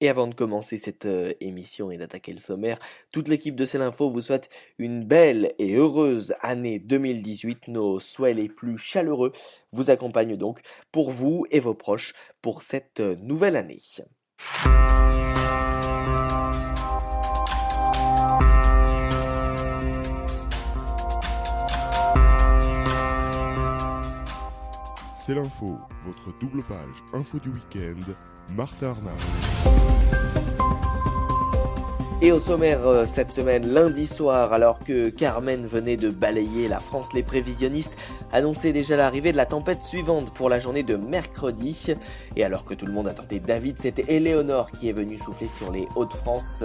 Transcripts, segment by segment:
Et avant de commencer cette émission et d'attaquer le sommaire, toute l'équipe de C'est l'Info vous souhaite une belle et heureuse année 2018. Nos souhaits les plus chaleureux vous accompagnent donc pour vous et vos proches pour cette nouvelle année. C'est l'info, votre double page info du week-end, Martha Arnaud. Et au sommaire cette semaine, lundi soir, alors que Carmen venait de balayer la France, les prévisionnistes annonçaient déjà l'arrivée de la tempête suivante pour la journée de mercredi. Et alors que tout le monde attendait David, c'était Éléonore qui est venue souffler sur les Hauts-de-France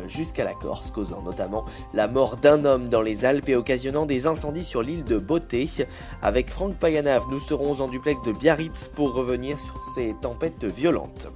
jusqu'à la Corse, causant notamment la mort d'un homme dans les Alpes et occasionnant des incendies sur l'île de Beauté. Avec Franck Payanave, nous serons en duplex de Biarritz pour revenir sur ces tempêtes violentes.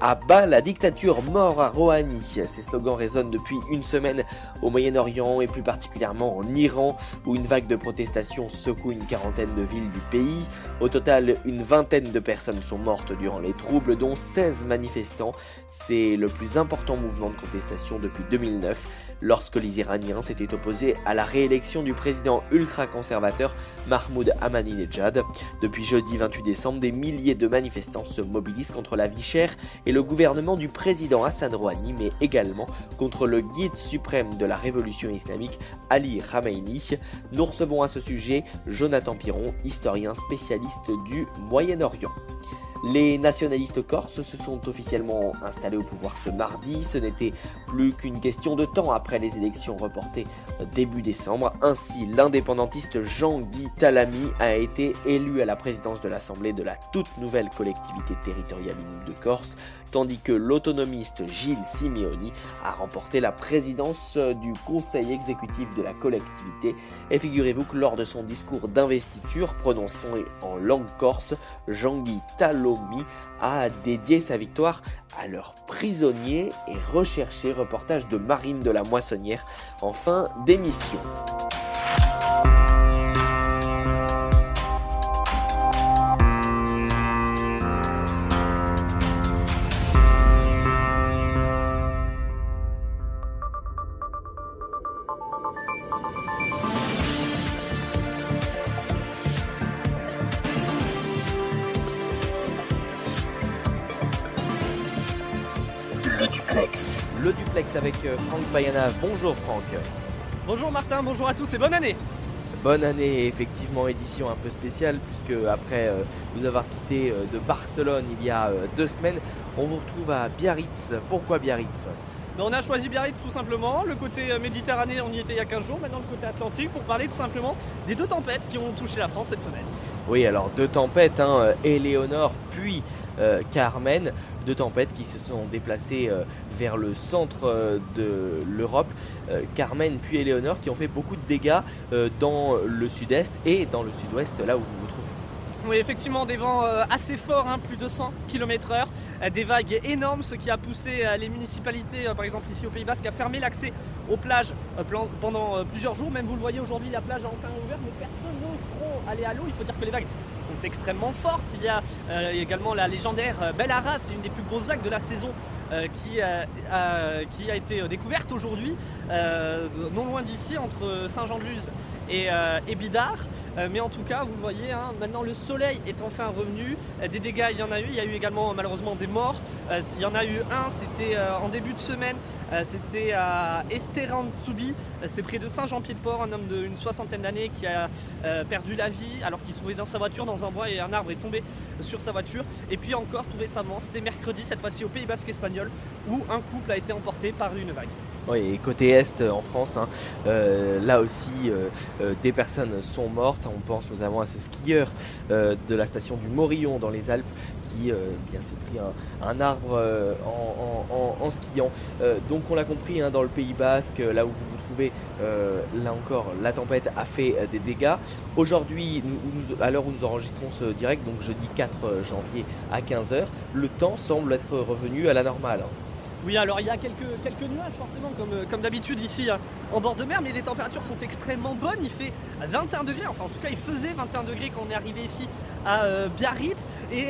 À bas la dictature, mort à Rouhani. Ces slogans résonnent depuis une semaine au Moyen-Orient et plus particulièrement en Iran, où une vague de protestations secoue une quarantaine de villes du pays. Au total, une vingtaine de personnes sont mortes durant les troubles, dont 16 manifestants. C'est le plus important mouvement de contestation depuis 2009, lorsque les Iraniens s'étaient opposés à la réélection du président ultra-conservateur Mahmoud Ahmadinejad. Depuis jeudi 28 décembre, des milliers de manifestants se mobilisent contre la vie chère et le gouvernement du président Hassan Rouhani, mais également contre le guide suprême de la révolution islamique, Ali Khamenei. Nous recevons à ce sujet Jonathan Piron, historien spécialiste du Moyen-Orient. Les nationalistes corses se sont officiellement installés au pouvoir ce mardi. Ce n'était plus qu'une question de temps après les élections reportées début décembre. Ainsi, l'indépendantiste Jean-Guy Talami a été élu à la présidence de l'Assemblée de la toute nouvelle collectivité territoriale unique de Corse, tandis que l'autonomiste Gilles Simeoni a remporté la présidence du conseil exécutif de la collectivité. Et figurez-vous que lors de son discours d'investiture prononcé en langue corse, Jean-Guy Talami a dédié sa victoire à leurs prisonniers et recherché. Reportage de Marine de la Moissonnière en fin d'émission. Le duplex avec Franck Payanave. Bonjour Franck. Bonjour Martin, bonjour à tous et bonne année. Bonne année, effectivement, édition un peu spéciale puisque après nous avoir quitté de Barcelone il y a 2 semaines, on vous retrouve à Biarritz. Pourquoi Biarritz ? On a choisi Biarritz tout simplement, le côté Méditerranée on y était il y a 15 jours, maintenant le côté Atlantique pour parler tout simplement des 2 tempêtes qui ont touché la France cette semaine. Oui, alors 2 tempêtes, Éléonore puis Carmen, 2 tempêtes qui se sont déplacées vers le centre de l'Europe. Carmen puis Éléonore qui ont fait beaucoup de dégâts dans le sud-est et dans le sud-ouest, là où vous vous trouvez. Oui, effectivement, des vents assez forts, plus de 100 km/h, des vagues énormes, ce qui a poussé les municipalités, par exemple ici au Pays Basque, à fermer l'accès aux plages pendant plusieurs jours. Même vous le voyez aujourd'hui, la plage a enfin ouvert, mais personne n'ose trop aller à l'eau. Il faut dire que les vagues sont extrêmement fortes. Il y a également la légendaire Belle Arras, c'est une des plus grosses vagues de la saison. Qui a été découverte aujourd'hui, non loin d'ici, entre Saint-Jean-de-Luz et Bidart. Mais en tout cas, vous le voyez, maintenant le soleil est enfin revenu. Des dégâts, il y en a eu. Il y a eu également malheureusement des morts. Il y en a eu un, c'était en début de semaine. C'était à Esterantsubi, c'est près de Saint-Jean-Pied-de-Port, un homme d'une 60aine d'années qui a perdu la vie alors qu'il se trouvait dans sa voiture dans un bois et un arbre est tombé sur sa voiture. Et puis encore tout récemment, c'était mercredi, cette fois-ci au Pays Basque espagnol, où un couple a été emporté par une vague. Oui, et côté est en France, là aussi des personnes sont mortes. On pense notamment à ce skieur de la station du Morillon dans les Alpes qui s'est pris un arbre en skiant. Donc on l'a compris, dans le Pays Basque, là où vous vous trouvez, là encore, la tempête a fait des dégâts. Aujourd'hui, à l'heure où nous enregistrons ce direct, donc jeudi 4 janvier à 15h, le temps semble être revenu à la normale. Oui, alors il y a quelques nuages forcément, comme d'habitude ici en bord de mer, mais les températures sont extrêmement bonnes. Il fait 21 degrés, enfin en tout cas il faisait 21 degrés quand on est arrivé ici à Biarritz. Et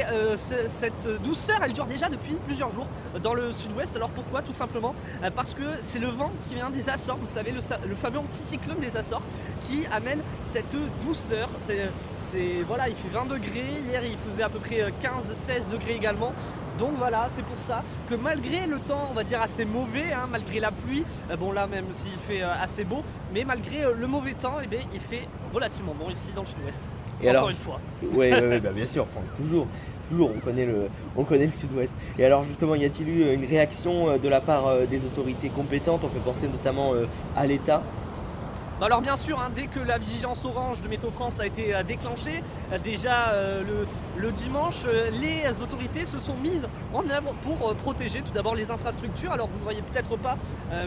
cette douceur, elle dure déjà depuis plusieurs jours dans le sud-ouest. Alors pourquoi? Tout simplement parce que c'est le vent qui vient des Açores, vous savez, le fameux anticyclone des Açores qui amène cette douceur. Voilà, il fait 20 degrés, hier il faisait à peu près 15-16 degrés également. Donc voilà, c'est pour ça que malgré le temps, on va dire assez mauvais, malgré la pluie, bon là même s'il fait assez beau, mais malgré le mauvais temps, eh bien, il fait relativement bon ici dans le sud-ouest. Et Encore alors, une fois. ouais, bah, bien sûr, Franck, toujours, on connaît le sud-ouest. Et alors justement, y a-t-il eu une réaction de la part des autorités compétentes? On peut penser notamment à l'État. Bah alors bien sûr, dès que la vigilance orange de Météo France a été déclenchée, déjà le dimanche, les autorités se sont mises en œuvre pour protéger tout d'abord les infrastructures. Alors vous ne voyez peut-être pas,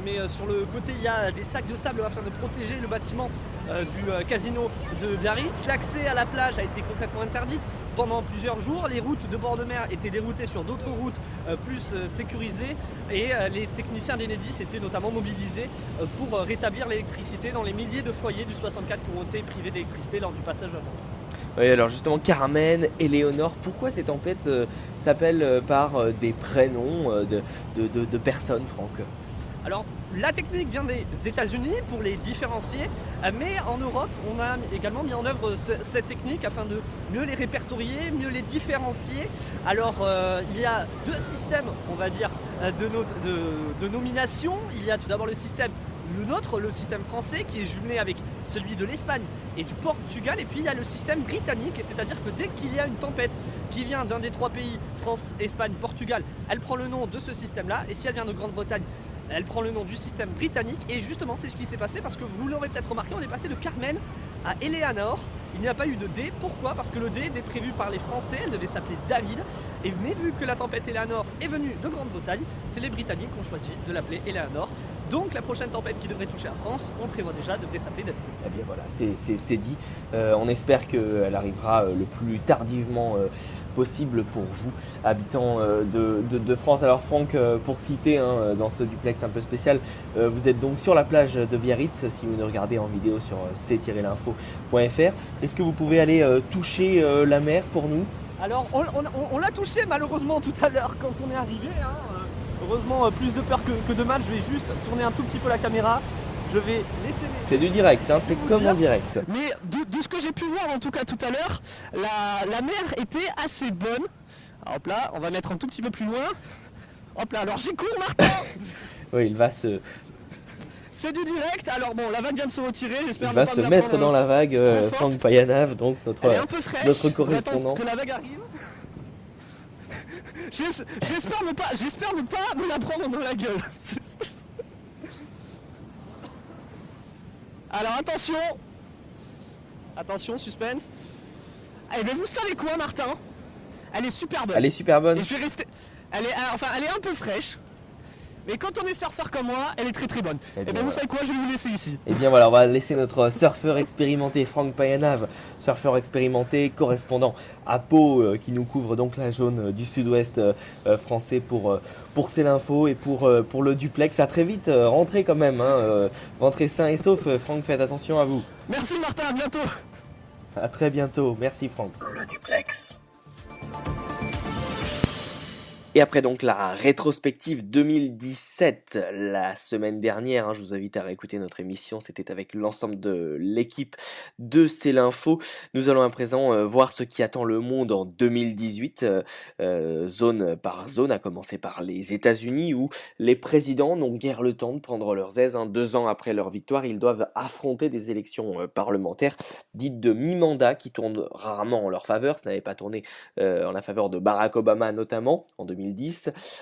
mais sur le côté il y a des sacs de sable afin de protéger le bâtiment du casino de Biarritz. L'accès à la plage a été complètement interdite pendant plusieurs jours. Les routes de bord de mer étaient déroutées sur d'autres routes plus sécurisées, et les techniciens d'Enedis étaient notamment mobilisés pour rétablir l'électricité dans les milliers de foyers du 64 qui ont été privés d'électricité lors du passage de la tempête. Oui, alors justement, Carmen, Éléonore, pourquoi ces tempêtes s'appellent par des prénoms de personnes, Franck? Alors, la technique vient des États-Unis pour les différencier, mais en Europe, on a également mis en œuvre cette technique afin de mieux les répertorier, mieux les différencier. Alors, il y a deux systèmes, on va dire, de nomination. Il y a tout d'abord le nôtre, le système français, qui est jumelé avec celui de l'Espagne et du Portugal, et puis il y a le système britannique, et c'est-à-dire que dès qu'il y a une tempête qui vient d'un des trois pays, France, Espagne, Portugal, elle prend le nom de ce système-là, et si elle vient de Grande-Bretagne, elle prend le nom du système britannique. Et justement, c'est ce qui s'est passé, parce que vous l'aurez peut-être remarqué, on est passé de Carmen à Eleanor. Il n'y a pas eu de D. Pourquoi? Parce que le D était prévu par les Français, elle devait s'appeler David. Mais vu que la tempête Eleanor est venue de Grande-Bretagne, c'est les Britanniques qui ont choisi de l'appeler Eleanor. Donc la prochaine tempête qui devrait toucher la France, on prévoit déjà, devrait s'appeler David. Eh bien voilà, c'est dit. On espère qu'elle arrivera le plus tardivement possible pour vous, habitants de France. Alors Franck, pour citer dans ce duplex un peu spécial, vous êtes donc sur la plage de Biarritz, si vous nous regardez en vidéo sur c-l'info.fr. Est-ce que vous pouvez aller toucher la mer pour nous? Alors on l'a touché malheureusement tout à l'heure quand on est arrivé. Heureusement, plus de peur que de mal. Je vais juste tourner un tout petit peu la caméra. Je vais laisser C'est du direct, c'est comme en direct. Mais de ce que j'ai pu voir en tout cas tout à l'heure, la mer était assez bonne. Alors, hop là, on va mettre un tout petit peu plus loin. Hop là, alors j'écoute Martin. Oui, il va se... C'est du direct. Alors bon, la vague vient de se retirer. J'espère Il va se mettre dans la vague, Franck Payanav, donc Elle est un peu fraîche. notre correspondant. Que la vague arrive. J'espère ne pas me la prendre dans la gueule. Alors attention, suspense. Eh bien vous savez quoi, Martin? Elle est super bonne. Elle est super bonne. Et je vais rester. Elle est un peu fraîche. Mais quand on est surfeur comme moi, elle est très très bonne. Et bien voilà. Vous savez quoi, je vais vous laisser ici. Et bien voilà, on va laisser notre surfeur expérimenté, Franck Payanav, surfeur expérimenté, correspondant à Pau, qui nous couvre donc la zone du sud-ouest français pour C'est l'info et pour le duplex. À très vite, rentrez quand même, rentrez sain et sauf. Franck, faites attention à vous. Merci Martin, à bientôt. À très bientôt, merci Franck. Le duplex. Et après donc la rétrospective 2017, la semaine dernière, je vous invite à réécouter notre émission, c'était avec l'ensemble de l'équipe de C'est l'Info. Nous allons à présent voir ce qui attend le monde en 2018, zone par zone, à commencer par les États-Unis, où les présidents n'ont guère le temps de prendre leurs aises. 2 ans après leur victoire, ils doivent affronter des élections parlementaires dites de mi-mandat, qui tournent rarement en leur faveur. Ça n'avait pas tourné en la faveur de Barack Obama notamment, en 2010.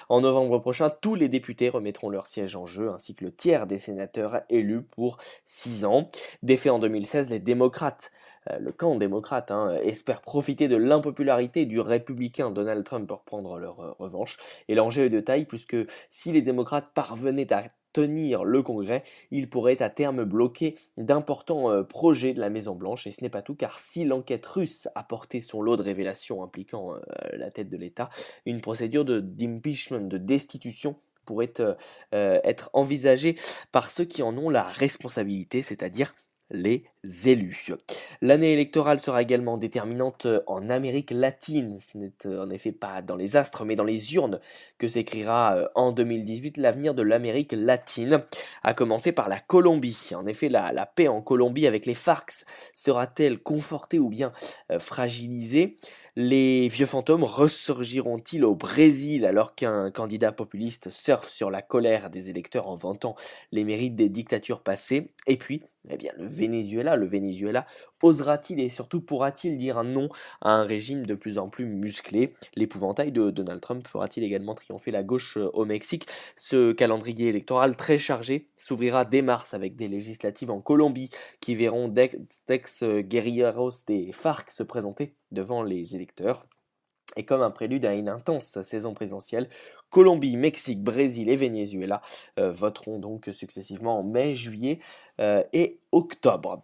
En novembre prochain, tous les députés remettront leur siège en jeu, ainsi que le tiers des sénateurs élus pour 6 ans. Défait en 2016, les démocrates, le camp démocrate, espère profiter de l'impopularité du républicain Donald Trump pour prendre leur revanche. Et l'enjeu est de taille, puisque si les démocrates parvenaient à tenir le Congrès, il pourrait à terme bloquer d'importants projets de la Maison-Blanche. Et ce n'est pas tout, car si l'enquête russe a porté son lot de révélations impliquant la tête de l'État, une procédure d'impeachment, de destitution, pourrait être envisagée par ceux qui en ont la responsabilité, c'est-à-dire les élus. L'année électorale sera également déterminante en Amérique latine. Ce n'est en effet pas dans les astres, mais dans les urnes que s'écrira en 2018 l'avenir de l'Amérique latine, à commencer par la Colombie. En effet, la paix en Colombie avec les FARC sera-t-elle confortée ou bien fragilisée? Les vieux fantômes ressurgiront-ils au Brésil alors qu'un candidat populiste surfe sur la colère des électeurs en vantant les mérites des dictatures passées? Et puis, eh bien, le Venezuela osera-t-il et surtout pourra-t-il dire un non à un régime de plus en plus musclé? L'épouvantail de Donald Trump fera-t-il également triompher la gauche au Mexique? Ce calendrier électoral très chargé s'ouvrira dès mars avec des législatives en Colombie qui verront d'ex-guerrilleros des FARC se présenter devant les électeurs. Et comme un prélude à une intense saison présidentielle, Colombie, Mexique, Brésil et Venezuela voteront donc successivement en mai, juillet et octobre.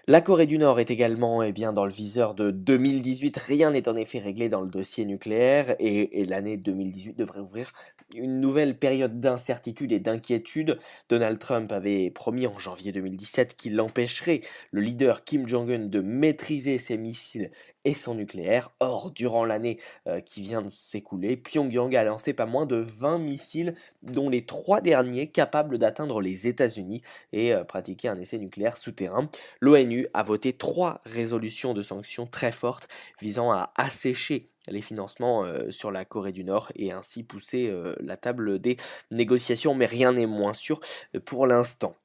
La Corée du Nord est également dans le viseur de 2018. Rien n'est en effet réglé dans le dossier nucléaire et l'année 2018 devrait ouvrir une nouvelle période d'incertitude et d'inquiétude. Donald Trump avait promis en janvier 2017 qu'il empêcherait le leader Kim Jong-un de maîtriser ses missiles et son nucléaire. Or, durant l'année qui vient de s'écouler, Pyongyang a lancé pas moins de 20 missiles, dont les 3 derniers capables d'atteindre les États-Unis et pratiquer un essai nucléaire souterrain. L'ONU a voté 3 résolutions de sanctions très fortes visant à assécher les financements sur la Corée du Nord et ainsi pousser la table des négociations, mais rien n'est moins sûr pour l'instant.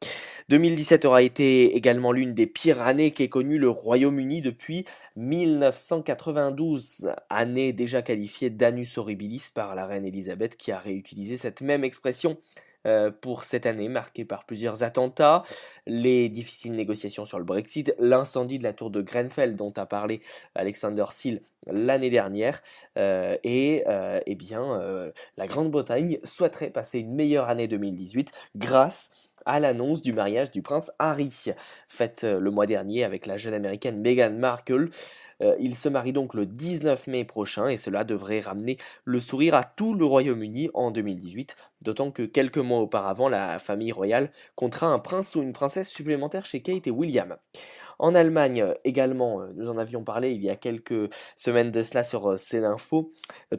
2017 aura été également l'une des pires années qu'ait connue le Royaume-Uni depuis 1992, année déjà qualifiée d'annus horribilis par la reine Elisabeth qui a réutilisé cette même expression pour cette année marquée par plusieurs attentats, les difficiles négociations sur le Brexit, l'incendie de la tour de Grenfell dont a parlé Alexander Seal l'année dernière la Grande-Bretagne souhaiterait passer une meilleure année 2018 grâce à l'annonce du mariage du prince Harry, faite le mois dernier avec la jeune américaine Meghan Markle. Il se marie donc le 19 mai prochain et cela devrait ramener le sourire à tout le Royaume-Uni en 2018, d'autant que quelques mois auparavant, la famille royale comptera un prince ou une princesse supplémentaire chez Kate et William. En Allemagne également, nous en avions parlé il y a quelques semaines de cela sur Célinfo,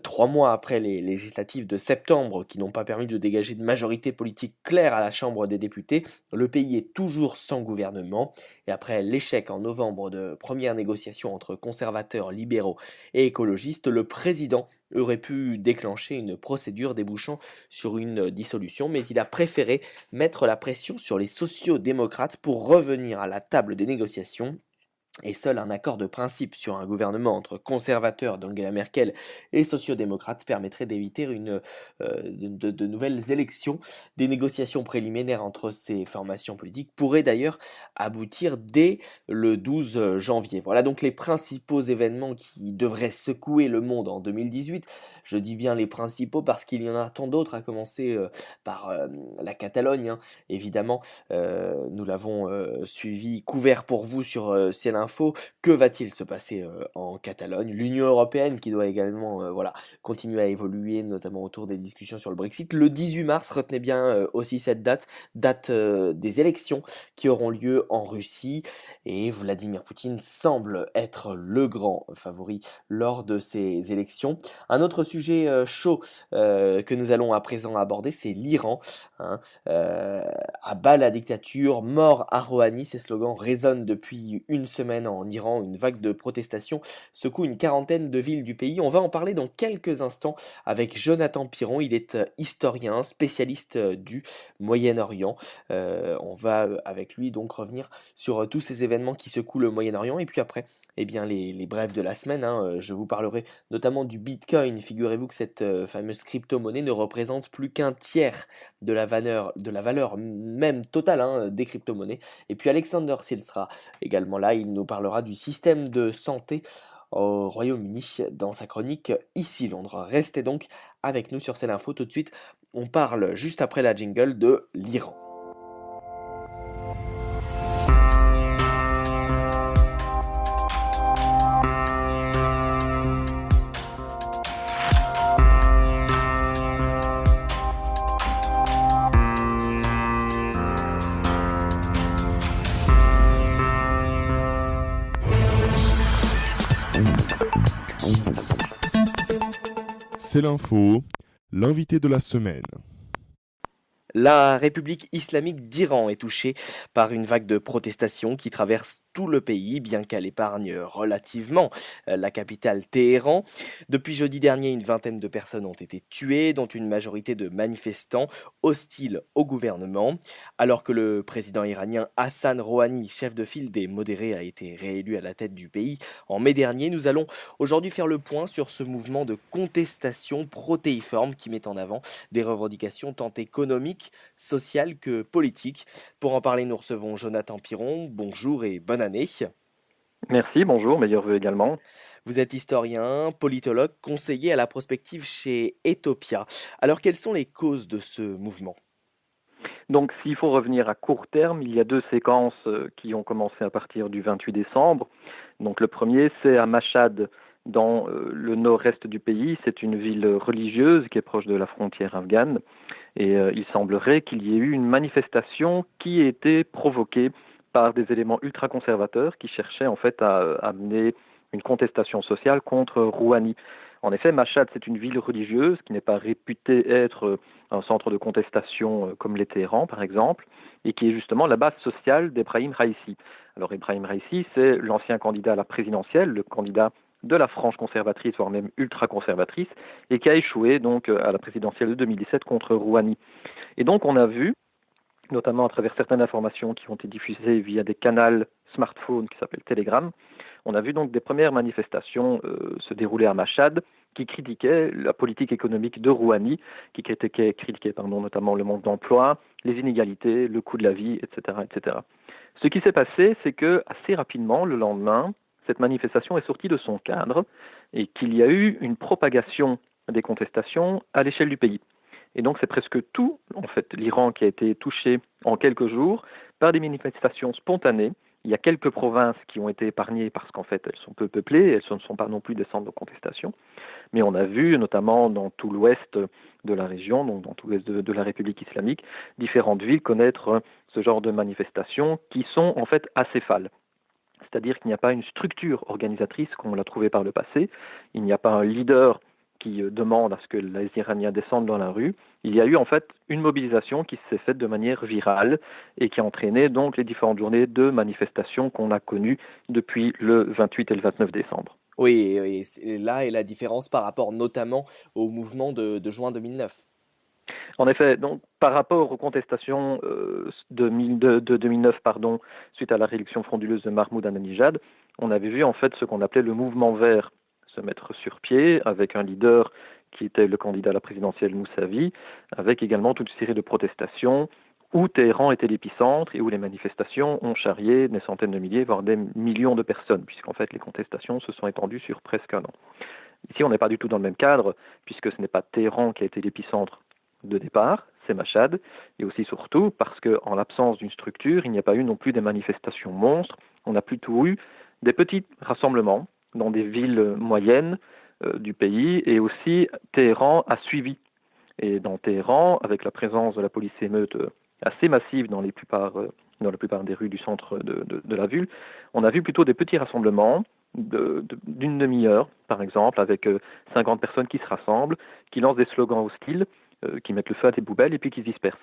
3 mois après les législatives de septembre qui n'ont pas permis de dégager de majorité politique claire à la Chambre des députés, le pays est toujours sans gouvernement et après l'échec en novembre de premières négociations entre conservateurs, libéraux et écologistes, le président aurait pu déclencher une procédure débouchant sur une dissolution, mais il a préféré mettre la pression sur les sociaux-démocrates pour revenir à la table des négociations. Et seul un accord de principe sur un gouvernement entre conservateurs d'Angela Merkel et sociaux-démocrates permettrait d'éviter de nouvelles élections. Des négociations préliminaires entre ces formations politiques pourraient d'ailleurs aboutir dès le 12 janvier. Voilà donc les principaux événements qui devraient secouer le monde en 2018. Je dis bien les principaux parce qu'il y en a tant d'autres, à commencer par la Catalogne. Évidemment, nous l'avons suivi, couvert pour vous sur Célinfo. Que va-t-il se passer en Catalogne? L'Union européenne qui doit également continuer à évoluer, notamment autour des discussions sur le Brexit. Le 18 mars, retenez bien aussi cette date des élections qui auront lieu en Russie. Et Vladimir Poutine semble être le grand favori lors de ces élections. Un autre sujet chaud que nous allons à présent aborder, c'est l'Iran. À bas la dictature, mort à Rouhani, ces slogans résonnent depuis une semaine en Iran. Une vague de protestations secoue une quarantaine de villes du pays. On va en parler dans quelques instants avec Jonathan Piron. Il est historien, spécialiste du Moyen-Orient. On va avec lui donc revenir sur tous ces événements qui secouent le Moyen-Orient. Et puis après, les brèves de la semaine. Je vous parlerai notamment du Bitcoin. Figurez-vous que cette fameuse crypto-monnaie ne représente plus qu'un tiers de la valeur même totale des crypto-monnaies. Et puis Alexander Seal sera également là. Il nous parlera du système de santé au Royaume-Uni dans sa chronique Ici Londres. Restez donc avec nous sur Célinfo. Tout de suite, on parle juste après la jingle de l'Iran. C'est l'info, l'invité de la semaine. La République islamique d'Iran est touchée par une vague de protestations qui traverse tout le pays, bien qu'elle épargne relativement la capitale Téhéran. Depuis jeudi dernier, une vingtaine de personnes ont été tuées, dont une majorité de manifestants hostiles au gouvernement. Alors que le président iranien Hassan Rouhani, chef de file des modérés, a été réélu à la tête du pays en mai dernier, nous allons aujourd'hui faire le point sur ce mouvement de contestation protéiforme qui met en avant des revendications tant économiques, sociales que politiques. Pour en parler, nous recevons Jonathan Piron. Bonjour et bonne année. Merci, bonjour, meilleurs vœux également. Vous êtes historien, politologue, conseiller à la prospective chez Etopia. Alors, quelles sont les causes de ce mouvement ? Donc s'il faut revenir à court terme, il y a deux séquences qui ont commencé à partir du 28 décembre. Donc le premier, c'est à Mashhad, dans le nord-est du pays. C'est une ville religieuse qui est proche de la frontière afghane. Et il semblerait qu'il y ait eu une manifestation qui a été provoquée par des éléments ultra-conservateurs qui cherchaient en fait à amener une contestation sociale contre Rouhani. En effet, Mashhad, c'est une ville religieuse qui n'est pas réputée être un centre de contestation comme l'est Téhéran, par exemple, et qui est justement la base sociale d'Ebrahim Raïssi. Alors, Ebrahim Raïssi, c'est l'ancien candidat à la présidentielle, le candidat de la frange conservatrice, voire même ultra-conservatrice, et qui a échoué donc à la présidentielle de 2017 contre Rouhani. Et donc, on a vu, notamment à travers certaines informations qui ont été diffusées via des canaux smartphones qui s'appellent Telegram, on a vu donc des premières manifestations se dérouler à Mashhad qui critiquaient la politique économique de Rouhani, qui critiquaient notamment le manque d'emploi, les inégalités, le coût de la vie, etc., etc. Ce qui s'est passé, c'est que assez rapidement, le lendemain, cette manifestation est sortie de son cadre et qu'il y a eu une propagation des contestations à l'échelle du pays. Et donc c'est presque tout, en fait, l'Iran qui a été touché en quelques jours par des manifestations spontanées. Il y a quelques provinces qui ont été épargnées parce qu'en fait elles sont peu peuplées, elles ne sont pas non plus des centres de contestation. Mais on a vu, notamment dans tout l'ouest de la région, donc dans tout l'ouest de la République islamique, différentes villes connaître ce genre de manifestations qui sont en fait acéphales. C'est-à-dire qu'il n'y a pas une structure organisatrice comme on l'a trouvé par le passé, il n'y a pas un leader qui demande à ce que les Iraniens descendent dans la rue. Il y a eu en fait une mobilisation qui s'est faite de manière virale et qui a entraîné donc les différentes journées de manifestations qu'on a connues depuis le 28 et le 29 décembre. Oui, et là est la différence par rapport notamment au mouvement de juin 2009. En effet, donc par rapport aux contestations de 2009, suite à la réélection frauduleuse de Mahmoud Ahmadinejad, on avait vu en fait ce qu'on appelait le mouvement vert se mettre sur pied avec un leader qui était le candidat à la présidentielle Moussavi, avec également toute une série de protestations où Téhéran était l'épicentre et où les manifestations ont charrié des centaines de milliers, voire des millions de personnes, puisqu'en fait les contestations se sont étendues sur presque un an. Ici, on n'est pas du tout dans le même cadre, puisque ce n'est pas Téhéran qui a été l'épicentre de départ, c'est Mashhad, et aussi surtout parce qu'en l'absence d'une structure, il n'y a pas eu non plus des manifestations monstres, on a plutôt eu des petits rassemblements dans des villes moyennes du pays, et aussi Téhéran a suivi. Et dans Téhéran, avec la présence de la police émeute assez massive dans la plupart des rues du centre de la ville, on a vu plutôt des petits rassemblements d'une demi-heure, par exemple, avec 50 personnes qui se rassemblent, qui lancent des slogans hostiles, qui mettent le feu à des poubelles et puis qui se dispersent.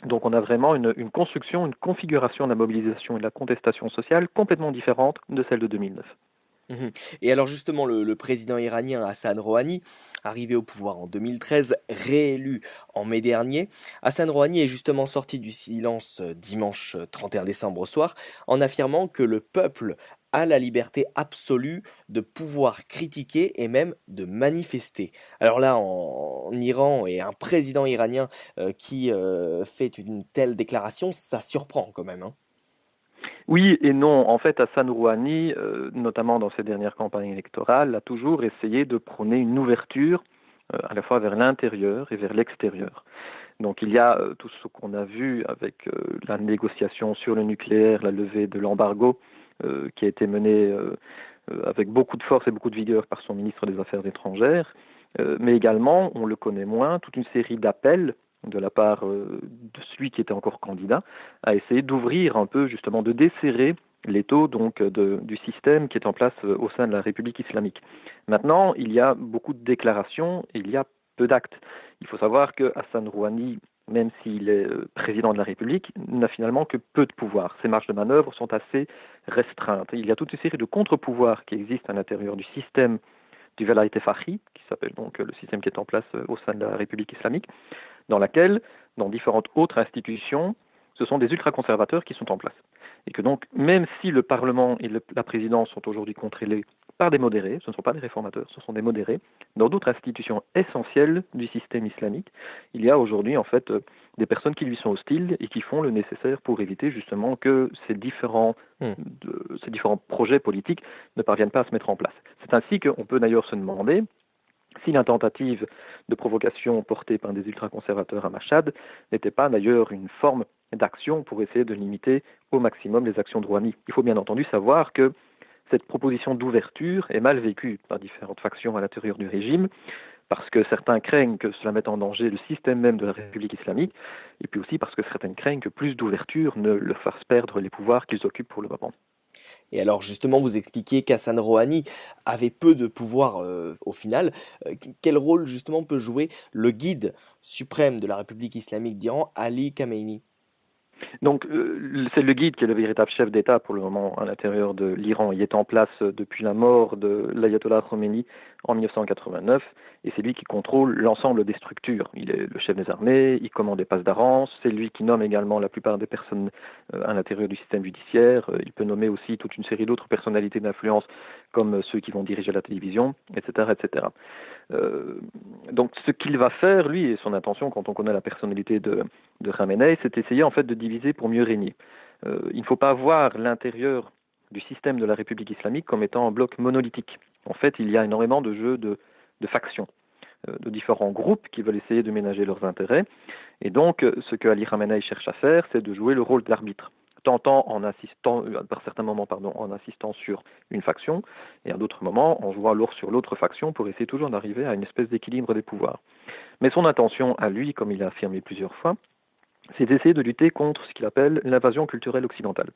Donc on a vraiment une construction, une configuration de la mobilisation et de la contestation sociale complètement différente de celle de 2009. Et alors justement, le président iranien Hassan Rouhani, arrivé au pouvoir en 2013, réélu en mai dernier, Hassan Rouhani est justement sorti du silence dimanche 31 décembre au soir, en affirmant que le peuple a la liberté absolue de pouvoir critiquer et même de manifester. Alors là, en Iran, et un président iranien qui fait une telle déclaration, ça surprend quand même, hein. Oui et non. En fait, Hassan Rouhani, notamment dans ses dernières campagnes électorales, a toujours essayé de prôner une ouverture à la fois vers l'intérieur et vers l'extérieur. Donc il y a tout ce qu'on a vu avec la négociation sur le nucléaire, la levée de l'embargo qui a été menée avec beaucoup de force et beaucoup de vigueur par son ministre des Affaires étrangères, mais également, on le connaît moins, toute une série d'appels de la part de celui qui était encore candidat, à essayer d'ouvrir un peu, justement, de desserrer l'étau donc du système qui est en place au sein de la République islamique. Maintenant, il y a beaucoup de déclarations et il y a peu d'actes. Il faut savoir que Hassan Rouhani, même s'il est président de la République, n'a finalement que peu de pouvoir. Ses marges de manœuvre sont assez restreintes. Il y a toute une série de contre-pouvoirs qui existent à l'intérieur du système du Velayat Fakhri, qui s'appelle donc le système qui est en place au sein de la République islamique, dans laquelle, dans différentes autres institutions, ce sont des ultra-conservateurs qui sont en place. Et que donc, même si le Parlement et la présidence sont aujourd'hui contrôlés par des modérés, ce ne sont pas des réformateurs, ce sont des modérés, dans d'autres institutions essentielles du système islamique, il y a aujourd'hui en fait des personnes qui lui sont hostiles et qui font le nécessaire pour éviter justement que ces différents projets politiques ne parviennent pas à se mettre en place. C'est ainsi qu'on peut d'ailleurs se demander si la tentative de provocation portée par des ultra-conservateurs à Machhad n'était pas d'ailleurs une forme d'action pour essayer de limiter au maximum les actions de Rouhani. Il faut bien entendu savoir que cette proposition d'ouverture est mal vécue par différentes factions à l'intérieur du régime, parce que certains craignent que cela mette en danger le système même de la République islamique, et puis aussi parce que certains craignent que plus d'ouverture ne leur fasse perdre les pouvoirs qu'ils occupent pour le moment. Et alors justement, vous expliquez qu'Hassan Rouhani avait peu de pouvoir au final. Quel rôle justement peut jouer le guide suprême de la République islamique d'Iran, Ali Khamenei? Donc, c'est le guide qui est le véritable chef d'État pour le moment à l'intérieur de l'Iran. Il est en place depuis la mort de l'ayatollah Khomeini en 1989 et c'est lui qui contrôle l'ensemble des structures. Il est le chef des armées, il commande les passes d'Arance, c'est lui qui nomme également la plupart des personnes à l'intérieur du système judiciaire. Il peut nommer aussi toute une série d'autres personnalités d'influence comme ceux qui vont diriger la télévision, etc., etc. Donc, ce qu'il va faire, lui, et son intention, quand on connaît la personnalité de Khamenei, c'est essayer en fait de diviser pour mieux régner. Il ne faut pas voir l'intérieur du système de la République islamique comme étant un bloc monolithique. En fait, il y a énormément de jeux de factions, de différents groupes qui veulent essayer de ménager leurs intérêts. Et donc, ce que Ali Khamenei cherche à faire, c'est de jouer le rôle d'arbitre, tentant en assistant, par certains moments, en insistant sur une faction, et à d'autres moments en jouant alors sur l'autre faction pour essayer toujours d'arriver à une espèce d'équilibre des pouvoirs. Mais son intention à lui, comme il l'a affirmé plusieurs fois, c'est d'essayer de lutter contre ce qu'il appelle l'invasion culturelle occidentale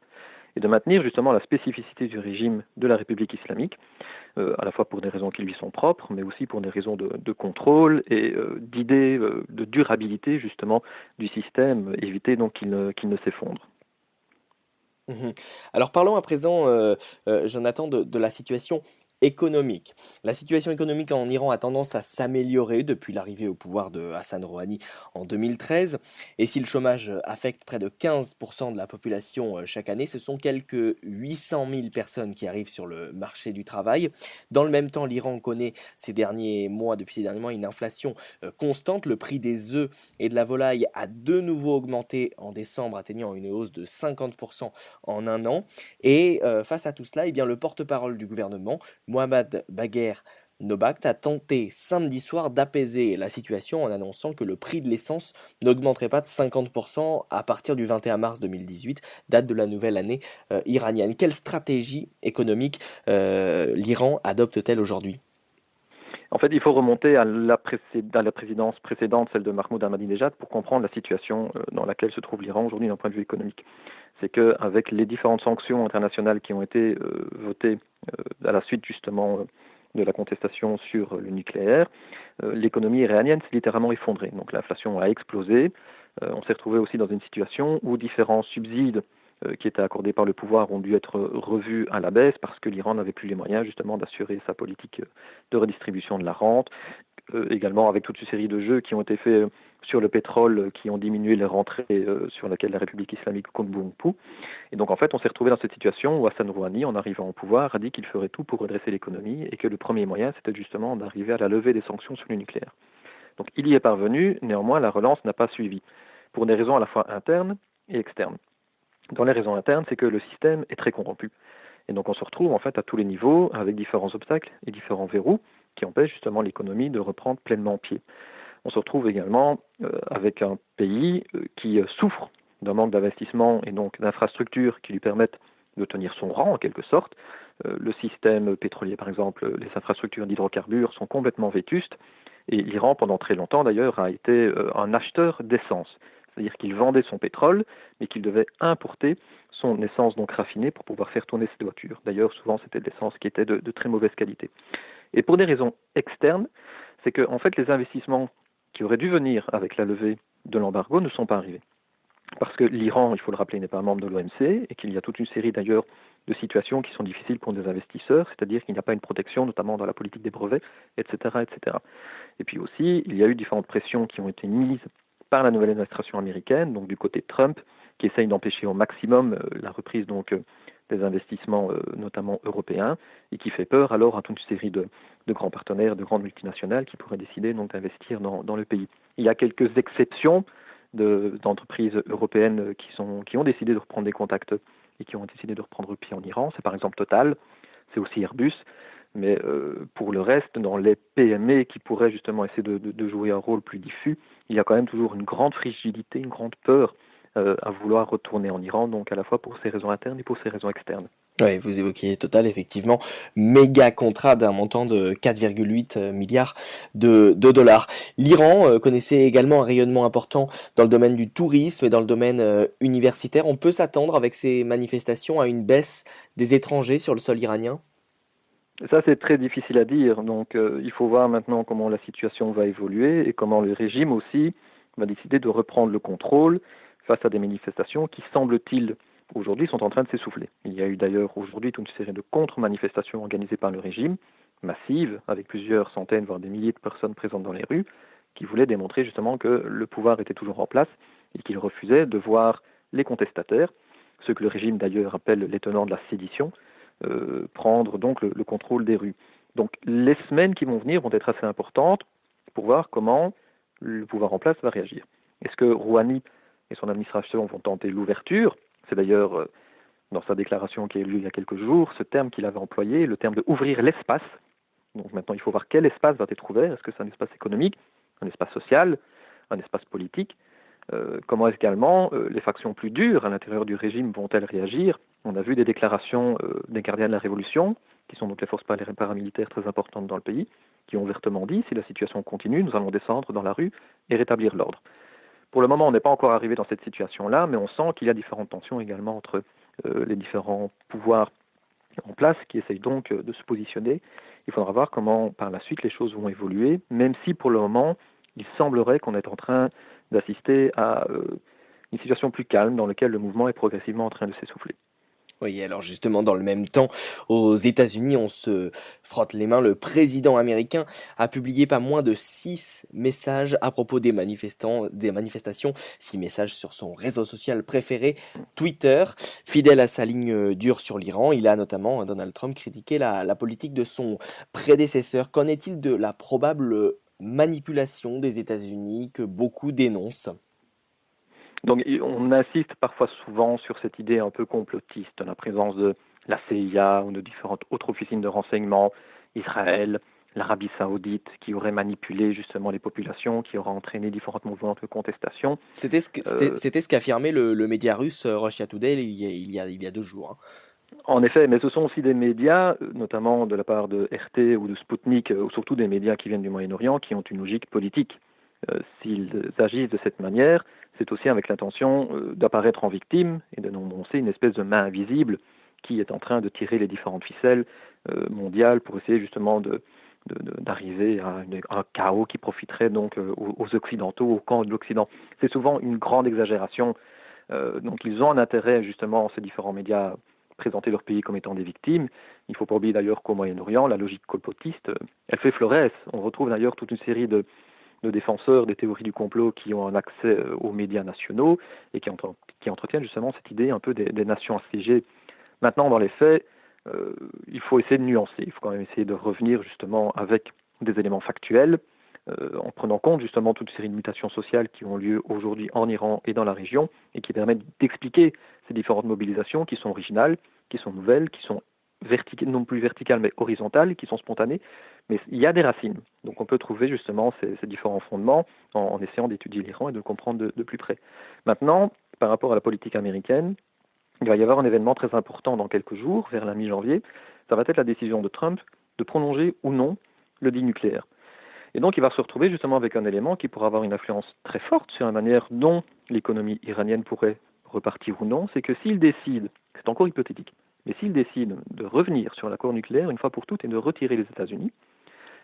et de maintenir justement la spécificité du régime de la République islamique, à la fois pour des raisons qui lui sont propres, mais aussi pour des raisons de contrôle et d'idées de durabilité justement du système, éviter donc qu'il ne s'effondre. Mhm. Alors parlons à présent, Jonathan, de la situation économique. La situation économique en Iran a tendance à s'améliorer depuis l'arrivée au pouvoir de Hassan Rouhani en 2013. Et si le chômage affecte près de 15% de la population chaque année, ce sont quelques 800 000 personnes qui arrivent sur le marché du travail. Dans le même temps, l'Iran connaît depuis ces derniers mois, une inflation constante. Le prix des œufs et de la volaille a de nouveau augmenté en décembre, atteignant une hausse de 50% en un an. Et face à tout cela, eh bien, le porte-parole du gouvernement, Mohammad Bagher Nobakht, a tenté samedi soir d'apaiser la situation en annonçant que le prix de l'essence n'augmenterait pas de 50% à partir du 21 mars 2018, date de la nouvelle année iranienne. Quelle stratégie économique l'Iran adopte-t-elle aujourd'hui? En fait, il faut remonter à la présidence précédente, celle de Mahmoud Ahmadinejad, pour comprendre la situation dans laquelle se trouve l'Iran aujourd'hui d'un point de vue économique. C'est qu'avec les différentes sanctions internationales qui ont été votées à la suite justement de la contestation sur le nucléaire, l'économie iranienne s'est littéralement effondrée. Donc l'inflation a explosé. On s'est retrouvé aussi dans une situation où différents subsides qui étaient accordés par le pouvoir ont dû être revus à la baisse parce que l'Iran n'avait plus les moyens justement d'assurer sa politique de redistribution de la rente, également avec toute une série de jeux qui ont été faits sur le pétrole qui ont diminué les rentrées sur laquelle la République islamique compte beaucoup. Et donc en fait on s'est retrouvé dans cette situation où Hassan Rouhani, en arrivant au pouvoir, a dit qu'il ferait tout pour redresser l'économie et que le premier moyen c'était justement d'arriver à la levée des sanctions sur le nucléaire. Donc il y est parvenu, néanmoins la relance n'a pas suivi, pour des raisons à la fois internes et externes. Dans les raisons internes, c'est que le système est très corrompu. Et donc on se retrouve en fait à tous les niveaux avec différents obstacles et différents verrous qui empêchent justement l'économie de reprendre pleinement pied. On se retrouve également avec un pays qui souffre d'un manque d'investissement et donc d'infrastructures qui lui permettent de tenir son rang en quelque sorte. Le système pétrolier par exemple, les infrastructures d'hydrocarbures sont complètement vétustes et l'Iran pendant très longtemps d'ailleurs a été un acheteur d'essence. c'est-à-dire qu'il vendait son pétrole, mais qu'il devait importer son essence donc raffinée pour pouvoir faire tourner ses voitures. D'ailleurs, souvent, c'était de l'essence qui était de très mauvaise qualité. Et pour des raisons externes, c'est que en fait, les investissements qui auraient dû venir avec la levée de l'embargo ne sont pas arrivés. Parce que l'Iran, il faut le rappeler, n'est pas membre de l'OMC et qu'il y a toute une série d'ailleurs de situations qui sont difficiles pour des investisseurs, c'est-à-dire qu'il n'y a pas une protection, notamment dans la politique des brevets, etc., etc. Et puis aussi, il y a eu différentes pressions qui ont été mises par la nouvelle administration américaine, donc du côté de Trump, qui essaye d'empêcher au maximum la reprise donc des investissements, notamment européens, et qui fait peur alors à toute une série de grands partenaires, de grandes multinationales qui pourraient décider donc d'investir dans le pays. Il y a quelques exceptions d'entreprises européennes qui ont décidé de reprendre des contacts et qui ont décidé de reprendre pied en Iran. C'est par exemple Total, c'est aussi Airbus, mais pour le reste, dans les PME qui pourraient justement essayer de jouer un rôle plus diffus, il y a quand même toujours une grande fragilité, une grande peur à vouloir retourner en Iran, donc à la fois pour ses raisons internes et pour ses raisons externes. Oui, vous évoquiez Total, effectivement, méga contrat d'un montant de 4,8 milliards de dollars. L'Iran connaissait également un rayonnement important dans le domaine du tourisme et dans le domaine universitaire. On peut s'attendre avec ces manifestations à une baisse des étrangers sur le sol iranien? Ça, c'est très difficile à dire. Donc, il faut voir maintenant comment la situation va évoluer et comment le régime aussi va décider de reprendre le contrôle face à des manifestations qui, semble-t-il, aujourd'hui sont en train de s'essouffler. Il y a eu d'ailleurs aujourd'hui toute une série de contre-manifestations organisées par le régime, massives, avec plusieurs centaines, voire des milliers de personnes présentes dans les rues, qui voulaient démontrer justement que le pouvoir était toujours en place et qu'il refusait de voir les contestataires, ceux que le régime d'ailleurs appelle les tenants de la sédition, prendre donc le contrôle des rues. Donc les semaines qui vont venir vont être assez importantes pour voir comment le pouvoir en place va réagir. Est-ce que Rouhani et son administration vont tenter l'ouverture? C'est d'ailleurs dans sa déclaration qui a eu lieu il y a quelques jours, ce terme qu'il avait employé, le terme de ouvrir l'espace. Donc maintenant il faut voir quel espace va être ouvert. Est-ce que c'est un espace économique, un espace social, un espace politique? Comment également les factions plus dures à l'intérieur du régime vont-elles réagir? On a vu des déclarations des gardiens de la Révolution, qui sont donc les forces paramilitaires très importantes dans le pays, qui ont ouvertement dit, si la situation continue, nous allons descendre dans la rue et rétablir l'ordre. Pour le moment, on n'est pas encore arrivé dans cette situation-là, mais on sent qu'il y a différentes tensions également entre les différents pouvoirs en place qui essayent donc de se positionner. Il faudra voir comment par la suite les choses vont évoluer, même si pour le moment, il semblerait qu'on est en train d'assister à une situation plus calme dans laquelle le mouvement est progressivement en train de s'essouffler. Oui, alors justement, dans le même temps, aux États-Unis, on se frotte les mains. Le président américain a publié pas moins de 6 messages à propos des manifestations, 6 messages sur son réseau social préféré, Twitter. Fidèle à sa ligne dure sur l'Iran, il a notamment, Donald Trump, critiqué la politique de son prédécesseur. Qu'en est-il de la probable manipulation des États-Unis que beaucoup dénoncent? Donc on insiste parfois souvent sur cette idée un peu complotiste, la présence de la CIA ou de différentes autres officines de renseignement, Israël, l'Arabie Saoudite, qui aurait manipulé justement les populations, qui aura entraîné différents mouvements de contestation. C'était ce qu'affirmait le média russe Russia Today il y a 2 jours, hein. En effet, mais ce sont aussi des médias, notamment de la part de RT ou de Sputnik, ou surtout des médias qui viennent du Moyen-Orient, qui ont une logique politique. S'ils agissent de cette manière, c'est aussi avec l'intention d'apparaître en victime et d'annoncer une espèce de main invisible qui est en train de tirer les différentes ficelles mondiales pour essayer justement d'arriver à un chaos qui profiterait donc aux Occidentaux, au camp de l'Occident. C'est souvent une grande exagération. Donc ils ont un intérêt justement, ces différents médias, présenter leur pays comme étant des victimes. Il ne faut pas oublier d'ailleurs qu'au Moyen-Orient, la logique complotiste, elle fait florès. On retrouve d'ailleurs toute une série de défenseurs des théories du complot qui ont un accès aux médias nationaux et qui entretiennent justement cette idée un peu des nations assiégées. Maintenant, dans les faits, il faut essayer de nuancer. Il faut quand même essayer de revenir justement avec des éléments factuels, en prenant compte justement toute une série de mutations sociales qui ont lieu aujourd'hui en Iran et dans la région et qui permettent d'expliquer ces différentes mobilisations qui sont originales, qui sont nouvelles, qui sont non plus verticales mais horizontales, qui sont spontanées, mais il y a des racines. Donc on peut trouver justement ces différents fondements en essayant d'étudier l'Iran et de le comprendre de plus près. Maintenant, par rapport à la politique américaine, il va y avoir un événement très important dans quelques jours, vers la mi-janvier. Ça va être la décision de Trump de prolonger ou non le deal nucléaire. Et donc il va se retrouver justement avec un élément qui pourra avoir une influence très forte sur la manière dont l'économie iranienne pourrait repartir ou non, c'est que s'il décide, c'est encore hypothétique, mais s'il décide de revenir sur l'accord nucléaire une fois pour toutes et de retirer les États-Unis,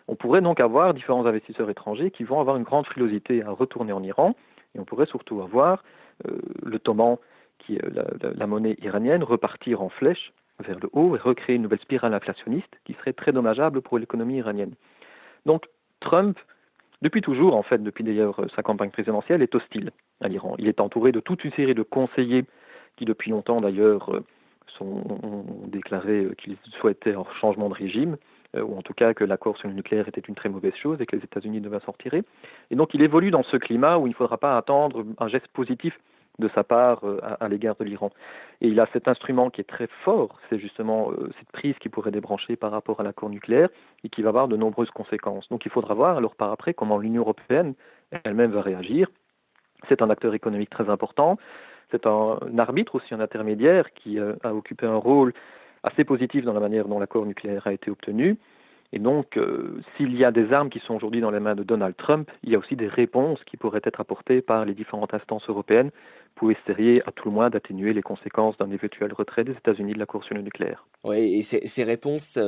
on pourrait donc avoir différents investisseurs étrangers qui vont avoir une grande frilosité à retourner en Iran, et on pourrait surtout avoir le toman, qui est la monnaie iranienne, repartir en flèche vers le haut et recréer une nouvelle spirale inflationniste qui serait très dommageable pour l'économie iranienne. Donc Trump, depuis toujours, en fait, depuis d'ailleurs sa campagne présidentielle, est hostile à l'Iran. Il est entouré de toute une série de conseillers qui, depuis longtemps d'ailleurs, ont déclaré qu'ils souhaitaient un changement de régime, ou en tout cas que l'accord sur le nucléaire était une très mauvaise chose et que les États-Unis devaient s'en retirer. Et donc il évolue dans ce climat où il ne faudra pas attendre un geste positif de sa part à l'égard de l'Iran. Et il a cet instrument qui est très fort, c'est justement cette prise qui pourrait débrancher par rapport à l'accord nucléaire et qui va avoir de nombreuses conséquences. Donc il faudra voir alors par après comment l'Union européenne elle-même va réagir. C'est un acteur économique très important, c'est un arbitre aussi, un intermédiaire qui a occupé un rôle assez positif dans la manière dont l'accord nucléaire a été obtenu. Et donc, s'il y a des armes qui sont aujourd'hui dans les mains de Donald Trump, il y a aussi des réponses qui pourraient être apportées par les différentes instances européennes pour essayer, à tout le moins, d'atténuer les conséquences d'un éventuel retrait des États-Unis de l'accord sur le nucléaire. Oui, et ces réponses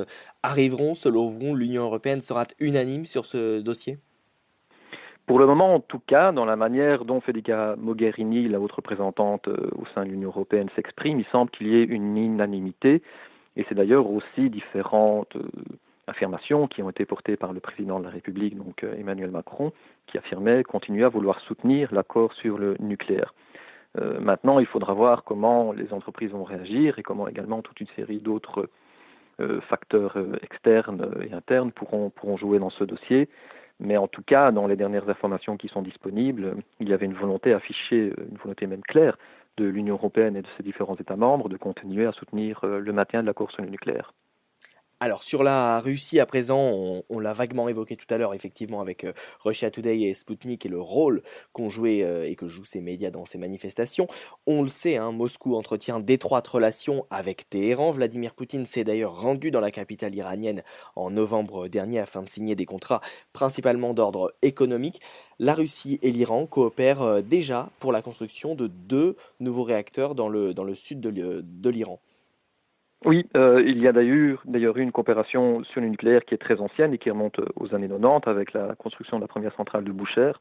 arriveront, selon vous, l'Union européenne sera unanime sur ce dossier? Pour le moment, en tout cas, dans la manière dont Federica Mogherini, la haute représentante au sein de l'Union européenne, s'exprime, il semble qu'il y ait une unanimité. Et c'est d'ailleurs aussi différentes affirmations qui ont été portées par le président de la République, donc Emmanuel Macron, qui affirmait continuer à vouloir soutenir l'accord sur le nucléaire. Maintenant, il faudra voir comment les entreprises vont réagir et comment également toute une série d'autres facteurs externes et internes pourront jouer dans ce dossier. Mais en tout cas, dans les dernières informations qui sont disponibles, il y avait une volonté affichée, une volonté même claire, de l'Union européenne et de ses différents États membres de continuer à soutenir le maintien de l'accord sur le nucléaire. Alors sur la Russie à présent, on l'a vaguement évoqué tout à l'heure effectivement avec Russia Today et Sputnik et le rôle qu'ont joué et que jouent ces médias dans ces manifestations. On le sait, hein, Moscou entretient d'étroites relations avec Téhéran. Vladimir Poutine s'est d'ailleurs rendu dans la capitale iranienne en novembre dernier afin de signer des contrats principalement d'ordre économique. La Russie et l'Iran coopèrent déjà pour la construction de 2 nouveaux réacteurs dans le sud de l'Iran. Oui, il y a d'ailleurs eu une coopération sur le nucléaire qui est très ancienne et qui remonte aux années 90 avec la construction de la première centrale de Boucher,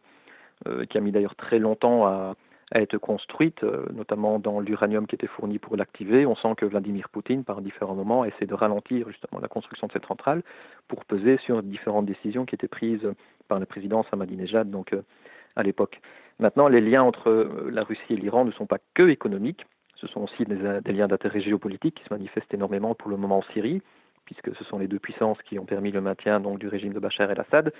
qui a mis d'ailleurs très longtemps à être construite, notamment dans l'uranium qui était fourni pour l'activer. On sent que Vladimir Poutine, par différents moments, essaie de ralentir justement la construction de cette centrale pour peser sur différentes décisions qui étaient prises par le président Ahmadinejad, donc à l'époque. Maintenant, les liens entre la Russie et l'Iran ne sont pas que économiques. Ce sont aussi des liens d'intérêt géopolitique qui se manifestent énormément pour le moment en Syrie, puisque ce sont les deux puissances qui ont permis le maintien donc, du régime de Bachar el-Assad,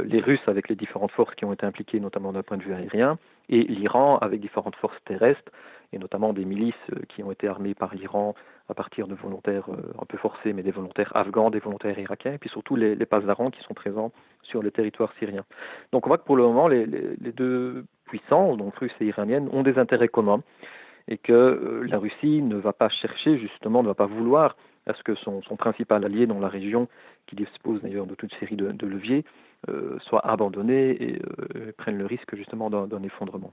les Russes avec les différentes forces qui ont été impliquées, notamment d'un point de vue aérien, et l'Iran avec différentes forces terrestres, et notamment des milices qui ont été armées par l'Iran à partir de volontaires un peu forcés, mais des volontaires afghans, des volontaires irakiens, et puis surtout les Pasdaran qui sont présents sur le territoire syrien. Donc on voit que pour le moment, les deux puissances, donc russes et iraniennes, ont des intérêts communs, et que la Russie ne va pas chercher, justement, ne va pas vouloir à ce que son principal allié dans la région, qui dispose d'ailleurs de toute série de leviers, soit abandonné et prenne le risque justement d'un effondrement.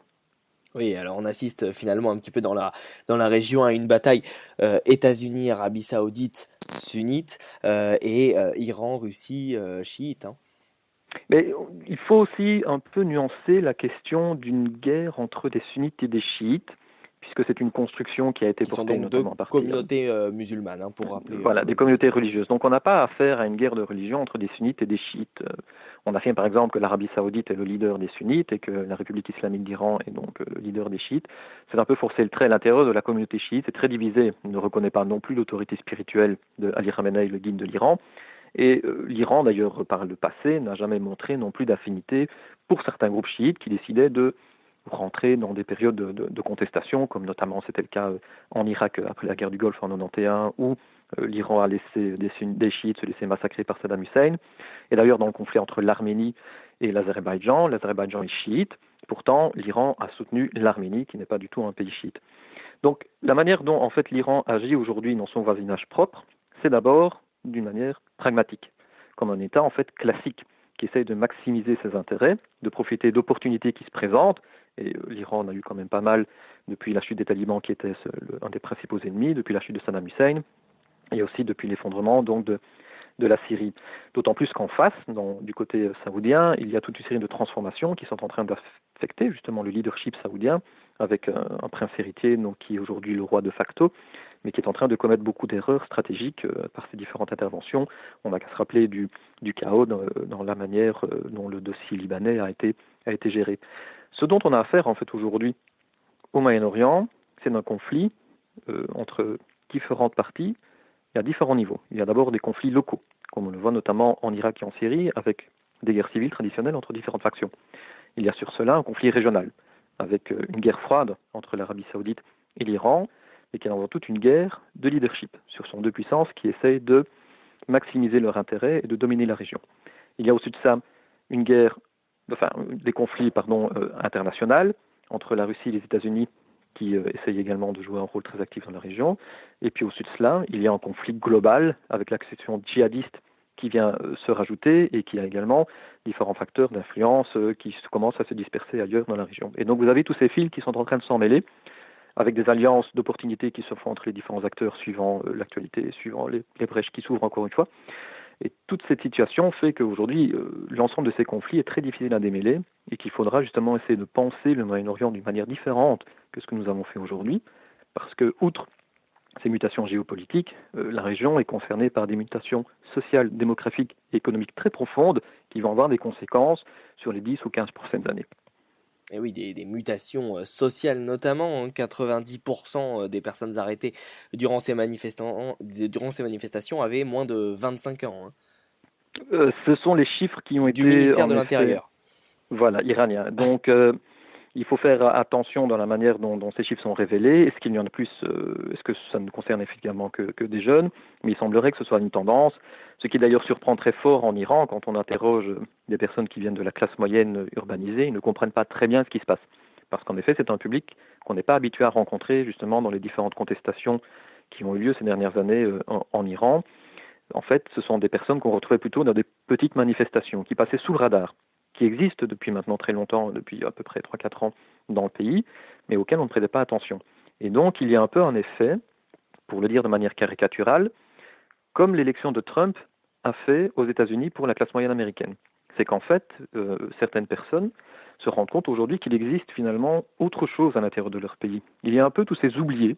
Oui, alors on assiste finalement un petit peu dans la région à une bataille États-Unis, Arabie Saoudite, sunnite et Iran, Russie, chiite. Hein. Mais il faut aussi un peu nuancer la question d'une guerre entre des sunnites et des chiites, puisque c'est une construction qui a été portée notamment par communautés musulmanes, hein, pour rappeler. Voilà, des communautés religieuses. Donc on n'a pas affaire à une guerre de religion entre des sunnites et des chiites. On affirme par exemple que l'Arabie saoudite est le leader des sunnites et que la République islamique d'Iran est donc le leader des chiites. C'est un peu forcer le trait. L'intérieur de la communauté chiite est très divisé. Il ne reconnaît pas non plus l'autorité spirituelle de Ali Khamenei, le guide de l'Iran. Et l'Iran, d'ailleurs, par le passé, n'a jamais montré non plus d'affinité pour certains groupes chiites qui décidaient de rentrer dans des périodes de contestation, comme notamment c'était le cas en Irak après la guerre du Golfe en 91, où l'Iran a laissé des chiites se laisser massacrer par Saddam Hussein. Et d'ailleurs, dans le conflit entre l'Arménie et l'Azerbaïdjan est chiite. Pourtant, l'Iran a soutenu l'Arménie, qui n'est pas du tout un pays chiite. Donc, la manière dont, en fait, l'Iran agit aujourd'hui dans son voisinage propre, c'est d'abord d'une manière pragmatique, comme un État, en fait, classique. qui essaye de maximiser ses intérêts, de profiter d'opportunités qui se présentent. Et l'Iran en a eu quand même pas mal depuis la chute des talibans, qui était un des principaux ennemis, depuis la chute de Saddam Hussein, et aussi depuis l'effondrement donc de la Syrie. D'autant plus qu'en face, du côté saoudien, il y a toute une série de transformations qui sont en train d'affecter justement le leadership saoudien, avec un prince héritier donc, qui est aujourd'hui le roi de facto, mais qui est en train de commettre beaucoup d'erreurs stratégiques par ses différentes interventions. On n'a qu'à se rappeler du chaos dans la manière dont le dossier libanais a été géré. Ce dont on a affaire en fait aujourd'hui au Moyen-Orient, c'est un conflit entre différentes parties et à différents niveaux. Il y a d'abord des conflits locaux, comme on le voit notamment en Irak et en Syrie, avec des guerres civiles traditionnelles entre différentes factions. Il y a sur cela un conflit régional, avec une guerre froide entre l'Arabie saoudite et l'Iran, et qui est avant tout une guerre de leadership. Ce sont deux puissances qui essayent de maximiser leur intérêt et de dominer la région. Il y a au-dessus de ça des conflits internationaux entre la Russie et les États-Unis, qui essayent également de jouer un rôle très actif dans la région. Et puis au-dessus de cela, il y a un conflit global avec l'accession djihadiste qui vient se rajouter et qui a également différents facteurs d'influence qui commencent à se disperser ailleurs dans la région. Et donc vous avez tous ces fils qui sont en train de s'en mêler, avec des alliances d'opportunités qui se font entre les différents acteurs suivant l'actualité, suivant les brèches qui s'ouvrent encore une fois. Et toute cette situation fait qu'aujourd'hui, l'ensemble de ces conflits est très difficile à démêler et qu'il faudra justement essayer de penser le Moyen-Orient d'une manière différente que ce que nous avons fait aujourd'hui, parce que, outre ces mutations géopolitiques, la région est concernée par des mutations sociales, démographiques et économiques très profondes qui vont avoir des conséquences sur les 10 ou 15 prochaines années. Et oui, des mutations sociales notamment, hein. 90% des personnes arrêtées durant ces manifestations avaient moins de 25 ans, hein. Ce sont les chiffres qui ont été Du ministère en de effet, l'Intérieur. voilà, iraniens. Donc il faut faire attention dans la manière dont ces chiffres sont révélés. Est-ce qu'il y en a plus Est-ce que ça ne concerne effectivement que des jeunes? Mais il semblerait que ce soit une tendance, ce qui d'ailleurs surprend très fort en Iran quand on interroge des personnes qui viennent de la classe moyenne urbanisée. Ils ne comprennent pas très bien ce qui se passe. Parce qu'en effet, c'est un public qu'on n'est pas habitué à rencontrer justement dans les différentes contestations qui ont eu lieu ces dernières années en Iran. En fait, ce sont des personnes qu'on retrouvait plutôt dans des petites manifestations qui passaient sous le radar, qui existent depuis maintenant très longtemps, depuis à peu près 3-4 ans dans le pays, mais auxquelles on ne prêtait pas attention. Et donc, il y a un peu un effet, pour le dire de manière caricaturale, comme l'élection de Trump a fait aux États-Unis pour la classe moyenne américaine. C'est qu'en fait, certaines personnes se rendent compte aujourd'hui qu'il existe finalement autre chose à l'intérieur de leur pays. Il y a un peu tous ces oubliés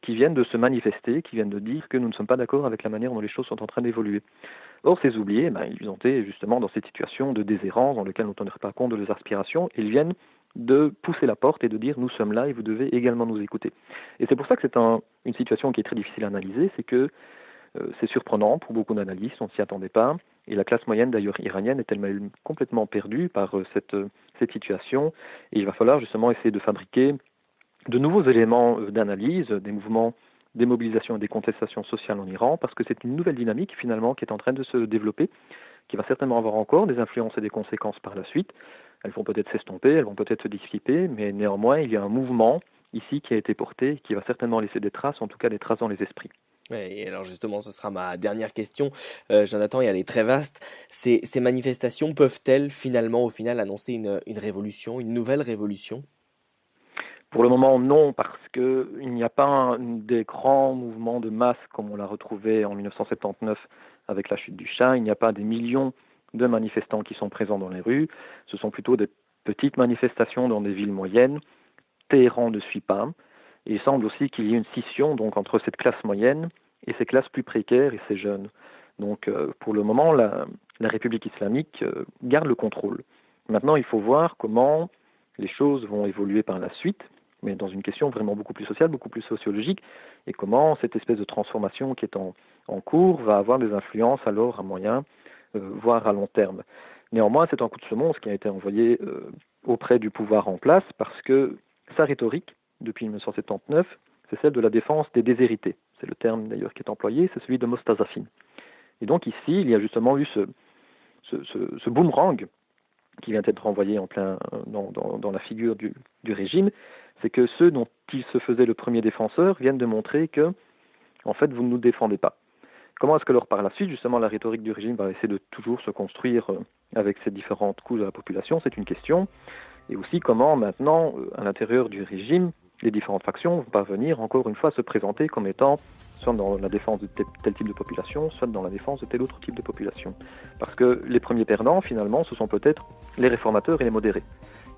qui viennent de se manifester, qui viennent de dire que nous ne sommes pas d'accord avec la manière dont les choses sont en train d'évoluer. Or, ces oubliés, ils ont été justement dans cette situation de déshérence dans laquelle on ne tiendrait pas compte de leurs aspirations, et ils viennent de pousser la porte et de dire « nous sommes là et vous devez également nous écouter ». Et c'est pour ça que c'est une situation qui est très difficile à analyser, c'est que c'est surprenant pour beaucoup d'analystes, on ne s'y attendait pas, et la classe moyenne d'ailleurs iranienne est elle-même complètement perdue par cette situation, et il va falloir justement essayer de fabriquer de nouveaux éléments d'analyse, des mouvements, des mobilisations et des contestations sociales en Iran, parce que c'est une nouvelle dynamique finalement qui est en train de se développer, qui va certainement avoir encore des influences et des conséquences par la suite. Elles vont peut-être s'estomper, elles vont peut-être se dissiper, mais néanmoins il y a un mouvement ici qui a été porté, qui va certainement laisser des traces, en tout cas des traces dans les esprits. Ouais, et alors justement, ce sera ma dernière question, Jonathan, et elle est très vaste. Ces manifestations peuvent-elles au final, annoncer une révolution, une nouvelle révolution? Pour le moment, non, parce qu'il n'y a pas des grands mouvements de masse comme on l'a retrouvé en 1979 avec la chute du Shah. Il n'y a pas des millions de manifestants qui sont présents dans les rues. Ce sont plutôt des petites manifestations dans des villes moyennes. Téhéran ne suit pas. Et il semble aussi qu'il y ait une scission donc, entre cette classe moyenne et ces classes plus précaires et ces jeunes. Donc pour le moment, la République islamique garde le contrôle. Maintenant, il faut voir comment les choses vont évoluer par la suite, mais dans une question vraiment beaucoup plus sociale, beaucoup plus sociologique, et comment cette espèce de transformation qui est en cours va avoir des influences alors à moyen, voire à long terme. Néanmoins, c'est un coup de semonce qui a été envoyé auprès du pouvoir en place, parce que sa rhétorique, depuis 1979, c'est celle de la défense des déshérités. C'est le terme d'ailleurs qui est employé, c'est celui de Mostazafin. Et donc ici, il y a justement eu ce boomerang qui vient d'être renvoyé en plein dans la figure du régime, c'est que ceux dont il se faisait le premier défenseur viennent de montrer que, en fait, vous ne nous défendez pas. Comment est-ce que par la suite, justement, la rhétorique du régime va essayer de toujours se construire avec ces différentes couches de la population? C'est une question. Et aussi comment maintenant, à l'intérieur du régime, les différentes factions vont parvenir encore une fois à se présenter comme étant soit dans la défense de tel type de population, soit dans la défense de tel autre type de population. Parce que les premiers perdants, finalement, ce sont peut-être les réformateurs et les modérés.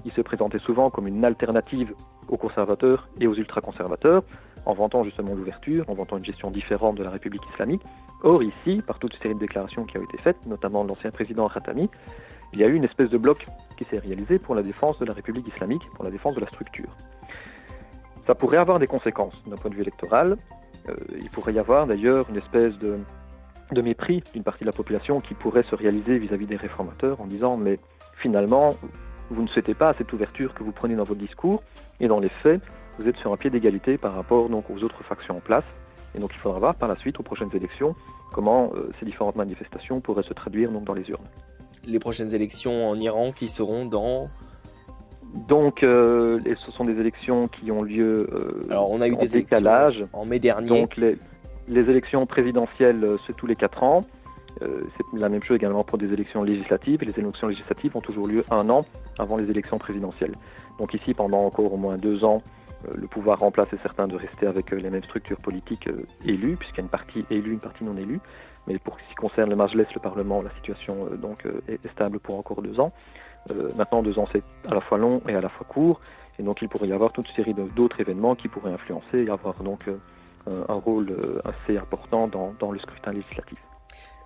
Ils se présentaient souvent comme une alternative aux conservateurs et aux ultra-conservateurs, en vantant justement l'ouverture, en vantant une gestion différente de la République islamique. Or ici, par toute une série de déclarations qui ont été faites, notamment de l'ancien président Khatami, il y a eu une espèce de bloc qui s'est réalisé pour la défense de la République islamique, pour la défense de la structure. Ça pourrait avoir des conséquences d'un point de vue électoral. Il pourrait y avoir d'ailleurs une espèce de mépris d'une partie de la population qui pourrait se réaliser vis-à-vis des réformateurs en disant mais finalement vous ne souhaitez pas cette ouverture que vous prenez dans votre discours et dans les faits vous êtes sur un pied d'égalité par rapport donc aux autres factions en place et donc il faudra voir par la suite aux prochaines élections comment ces différentes manifestations pourraient se traduire donc dans les urnes. Les prochaines élections en Iran qui seront dans... Donc, ce sont des élections qui ont lieu Alors, on a eu en des décalage. élections en mai dernier. Donc, les élections présidentielles, c'est tous les 4 ans. C'est la même chose également pour des élections législatives. Les élections législatives ont toujours lieu 1 an avant les élections présidentielles. Donc ici, pendant encore au moins 2 ans, le pouvoir remplace et certains de rester avec les mêmes structures politiques élues, puisqu'il y a une partie élue, une partie non élue. Mais pour ce qui concerne le Majlis, le Parlement, la situation est stable pour encore 2 ans. Maintenant, 2 ans, c'est à la fois long et à la fois court. Et donc, il pourrait y avoir toute une série d'autres événements qui pourraient influencer et avoir donc un rôle assez important dans le scrutin législatif.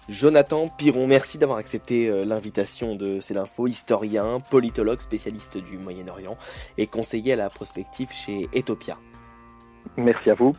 Jonathan Piron, merci d'avoir accepté l'invitation de C'est l'Info, historien, politologue, spécialiste du Moyen-Orient et conseiller à la prospective chez Etopia. Merci à vous.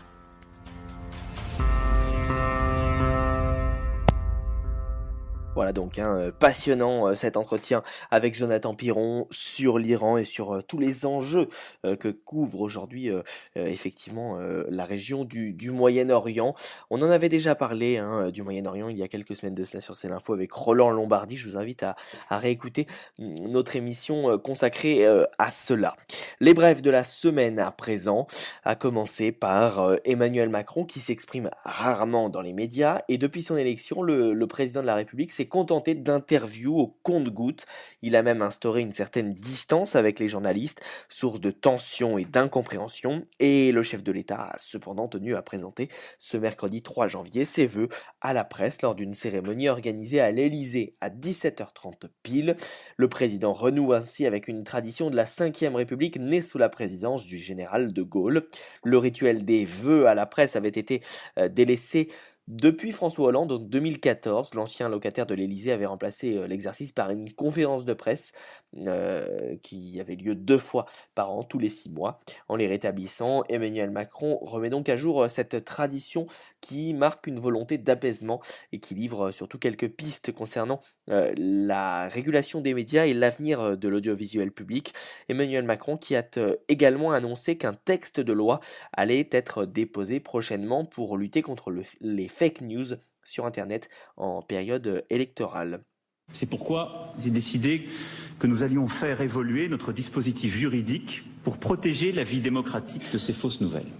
Voilà donc passionnant cet entretien avec Jonathan Piron sur l'Iran et sur tous les enjeux que couvre aujourd'hui effectivement la région du Moyen-Orient. On en avait déjà parlé du Moyen-Orient il y a quelques semaines de cela sur C'est l'Info avec Roland Lombardi. Je vous invite à réécouter notre émission consacrée à cela. Les brefs de la semaine à présent, à commencer par Emmanuel Macron qui s'exprime rarement dans les médias et depuis son élection, le président de la République s'est contenté d'interviews au compte-gouttes. Il a même instauré une certaine distance avec les journalistes, source de tension et d'incompréhension. Et le chef de l'État a cependant tenu à présenter ce mercredi 3 janvier ses vœux à la presse lors d'une cérémonie organisée à l'Élysée à 17h30 pile. Le président renoue ainsi avec une tradition de la 5e République née sous la présidence du général de Gaulle. Le rituel des vœux à la presse avait été délaissé depuis François Hollande en 2014, l'ancien locataire de l'Élysée avait remplacé l'exercice par une conférence de presse qui avait lieu 2 fois par an, tous les 6 mois. En les rétablissant, Emmanuel Macron remet donc à jour cette tradition qui marque une volonté d'apaisement et qui livre surtout quelques pistes concernant la régulation des médias et l'avenir de l'audiovisuel public. Emmanuel Macron qui a également annoncé qu'un texte de loi allait être déposé prochainement pour lutter contre les fake news sur Internet en période électorale. C'est pourquoi j'ai décidé que nous allions faire évoluer notre dispositif juridique pour protéger la vie démocratique de ces fausses nouvelles.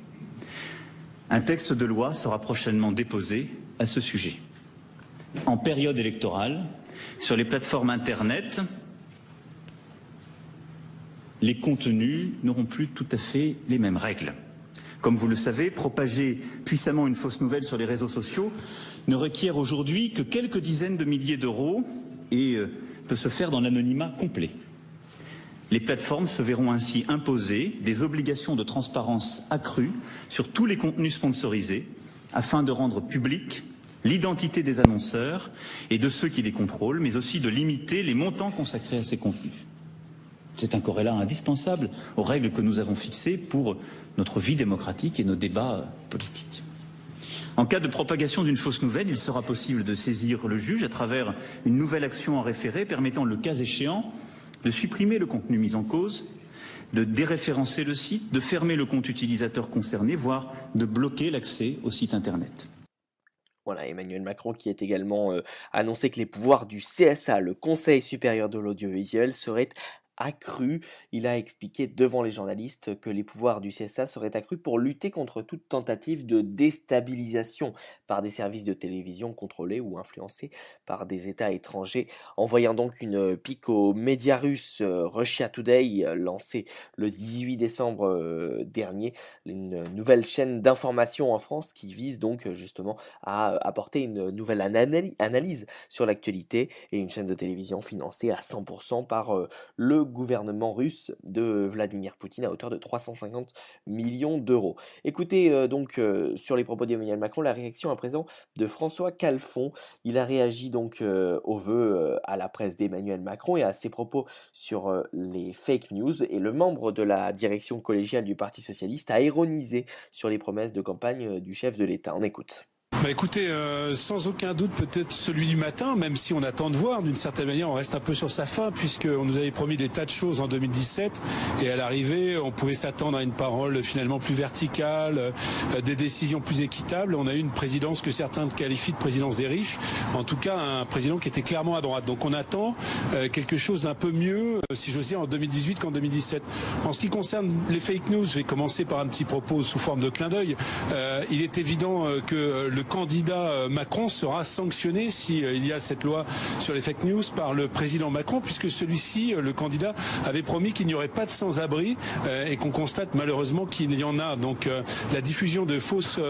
Un texte de loi sera prochainement déposé à ce sujet. En période électorale, sur les plateformes Internet, les contenus n'auront plus tout à fait les mêmes règles. Comme vous le savez, propager puissamment une fausse nouvelle sur les réseaux sociaux ne requiert aujourd'hui que quelques dizaines de milliers d'euros et peut se faire dans l'anonymat complet. Les plateformes se verront ainsi imposer des obligations de transparence accrues sur tous les contenus sponsorisés afin de rendre publique l'identité des annonceurs et de ceux qui les contrôlent, mais aussi de limiter les montants consacrés à ces contenus. C'est un corrélat indispensable aux règles que nous avons fixées pour notre vie démocratique et nos débats politiques. En cas de propagation d'une fausse nouvelle, il sera possible de saisir le juge à travers une nouvelle action en référé permettant, le cas échéant, de supprimer le contenu mis en cause, de déréférencer le site, de fermer le compte utilisateur concerné, voire de bloquer l'accès au site Internet. Voilà, Emmanuel Macron qui a également annoncé que les pouvoirs du CSA, le Conseil supérieur de l'audiovisuel, seraient accrus. Il a expliqué devant les journalistes que les pouvoirs du CSA seraient accrus pour lutter contre toute tentative de déstabilisation par des services de télévision contrôlés ou influencés par des États étrangers, envoyant donc une pique aux médias russes. Russia Today, lancé le 18 décembre dernier, une nouvelle chaîne d'information en France qui vise donc justement à apporter une nouvelle analyse sur l'actualité, et une chaîne de télévision financée à 100% par le gouvernement russe de Vladimir Poutine à hauteur de 350 millions d'euros. Écoutez sur les propos d'Emmanuel Macron, la réaction à présent de François Calfon. Il a réagi donc aux vœux à la presse d'Emmanuel Macron et à ses propos sur les fake news, et le membre de la direction collégiale du Parti socialiste a ironisé sur les promesses de campagne du chef de l'État. On écoute. Bah écoutez, sans aucun doute peut-être celui du matin, même si on attend de voir, d'une certaine manière on reste un peu sur sa faim, puisqu'on nous avait promis des tas de choses en 2017, et à l'arrivée on pouvait s'attendre à une parole finalement plus verticale, des décisions plus équitables. On a eu une présidence que certains qualifient de présidence des riches, en tout cas un président qui était clairement à droite. Donc on attend quelque chose d'un peu mieux, si j'ose dire, en 2018 qu'en 2017. En ce qui concerne les fake news, je vais commencer par un petit propos sous forme de clin d'œil. Il est évident que le candidat Macron sera sanctionné s'il y a cette loi sur les fake news par le président Macron, puisque celui-ci, le candidat, avait promis qu'il n'y aurait pas de sans-abri et qu'on constate malheureusement qu'il y en a. Donc la diffusion de fausses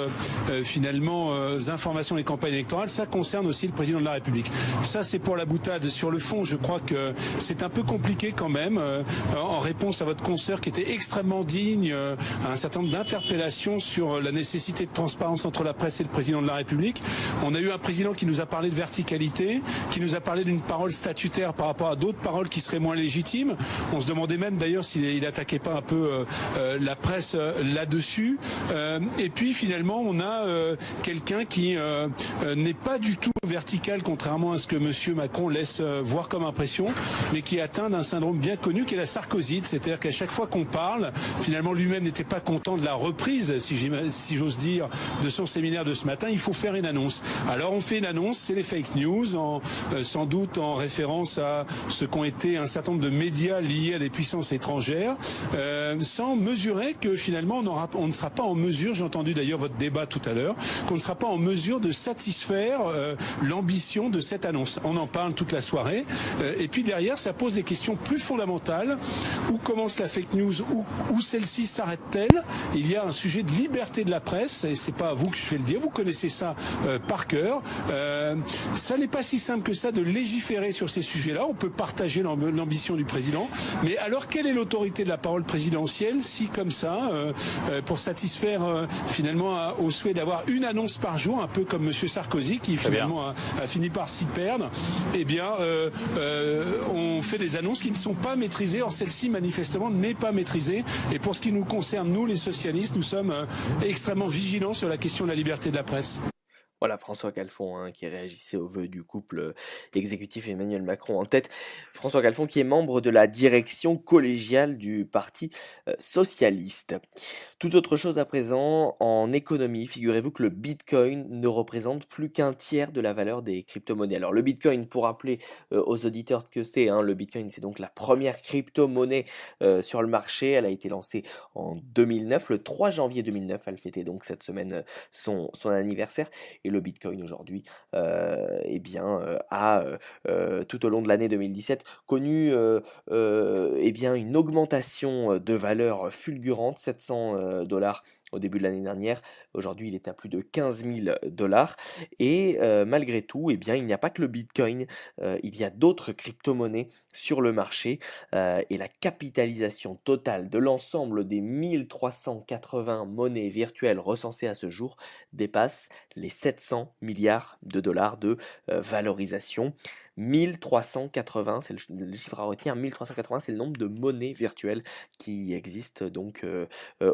informations des campagnes électorales, ça concerne aussi le président de la République. Ça, c'est pour la boutade. Sur le fond, je crois que c'est un peu compliqué quand même, en réponse à votre consoeur qui était extrêmement digne, à un certain nombre d'interpellations sur la nécessité de transparence entre la presse et le président de la République. On a eu un président qui nous a parlé de verticalité, qui nous a parlé d'une parole statutaire par rapport à d'autres paroles qui seraient moins légitimes. On se demandait même d'ailleurs s'il attaquait pas un peu la presse là-dessus. Et puis finalement, on a quelqu'un qui n'est pas du tout vertical, contrairement à ce que monsieur Macron laisse voir comme impression, mais qui est atteint d'un syndrome bien connu qui est la sarkozyte. C'est-à-dire qu'à chaque fois qu'on parle, finalement lui-même n'était pas content de la reprise, si j'ose dire, de son séminaire de ce matin. Il faut faire une annonce. Alors on fait une annonce, c'est les fake news, sans doute en référence à ce qu'ont été un certain nombre de médias liés à des puissances étrangères, sans mesurer que finalement on ne sera pas en mesure, j'ai entendu d'ailleurs votre débat tout à l'heure, qu'on ne sera pas en mesure de satisfaire l'ambition de cette annonce. On en parle toute la soirée, et puis derrière ça pose des questions plus fondamentales. Où commence la fake news, où celle-ci s'arrête-t-elle? Il y a un sujet de liberté de la presse, et c'est pas à vous que je vais le dire, vous connaissez ça par cœur. Ça n'est pas si simple que ça de légiférer sur ces sujets-là. On peut partager l'ambition du président, mais alors quelle est l'autorité de la parole présidentielle si comme ça, pour satisfaire finalement au souhait d'avoir une annonce par jour, un peu comme monsieur Sarkozy qui finalement a fini par s'y perdre, eh bien on fait des annonces qui ne sont pas maîtrisées. Or celle-ci manifestement n'est pas maîtrisée, et pour ce qui nous concerne, nous les socialistes, nous sommes extrêmement vigilants sur la question de la liberté de la presse. Voilà François Calfon qui réagissait aux vœux du couple exécutif Emmanuel Macron en tête. François Calfon qui est membre de la direction collégiale du Parti socialiste. Tout autre chose à présent, en économie, figurez-vous que le Bitcoin ne représente plus qu'un tiers de la valeur des crypto-monnaies. Alors le Bitcoin, pour rappeler aux auditeurs ce que c'est, le Bitcoin c'est donc la première crypto-monnaie sur le marché. Elle a été lancée en 2009, le 3 janvier 2009, elle fêtait donc cette semaine son anniversaire. Et le Bitcoin aujourd'hui a tout au long de l'année 2017 connu une augmentation de valeur fulgurante, 700 dollars au début de l'année dernière. Aujourd'hui, il est à plus de 15 000 dollars. Et malgré tout, il n'y a pas que le Bitcoin. Il y a d'autres crypto-monnaies sur le marché. Et la capitalisation totale de l'ensemble des 1380 monnaies virtuelles recensées à ce jour dépasse les 700 milliards de dollars de valorisation. 1380, c'est le chiffre à retenir, 1380, c'est le nombre de monnaies virtuelles qui existent donc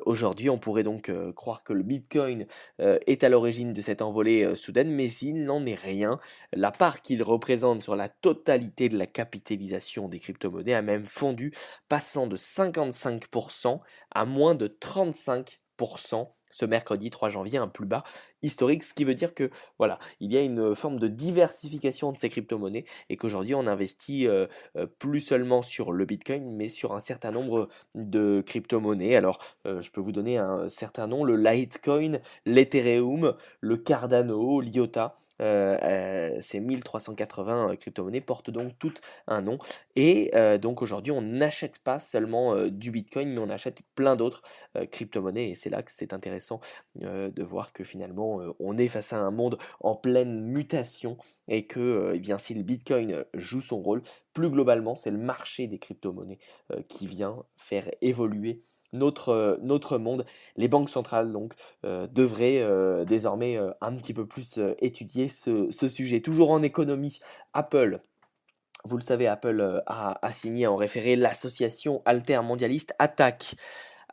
aujourd'hui. On pourrait donc croire que le Bitcoin est à l'origine de cette envolée soudaine, mais il n'en est rien. La part qu'il représente sur la totalité de la capitalisation des crypto-monnaies a même fondu, passant de 55% à moins de 35% ce mercredi 3 janvier, un plus bas historique, ce qui veut dire que voilà, il y a une forme de diversification de ces crypto-monnaies et qu'aujourd'hui on investit plus seulement sur le Bitcoin, mais sur un certain nombre de crypto-monnaies. Alors, je peux vous donner un certain nom, le Litecoin, l'Ethereum, le Cardano, l'IOTA. Ces 1380 crypto-monnaies portent donc toutes un nom. Et donc aujourd'hui, on n'achète pas seulement du Bitcoin, mais on achète plein d'autres crypto-monnaies. Et c'est là que c'est intéressant de voir que finalement, on est face à un monde en pleine mutation et que eh bien, si le Bitcoin joue son rôle, plus globalement, c'est le marché des crypto-monnaies qui vient faire évoluer notre monde. Les banques centrales donc devraient désormais un petit peu plus étudier ce sujet. Toujours en économie, Apple. Vous le savez, Apple a signé en référé l'association altermondialiste ATTAC,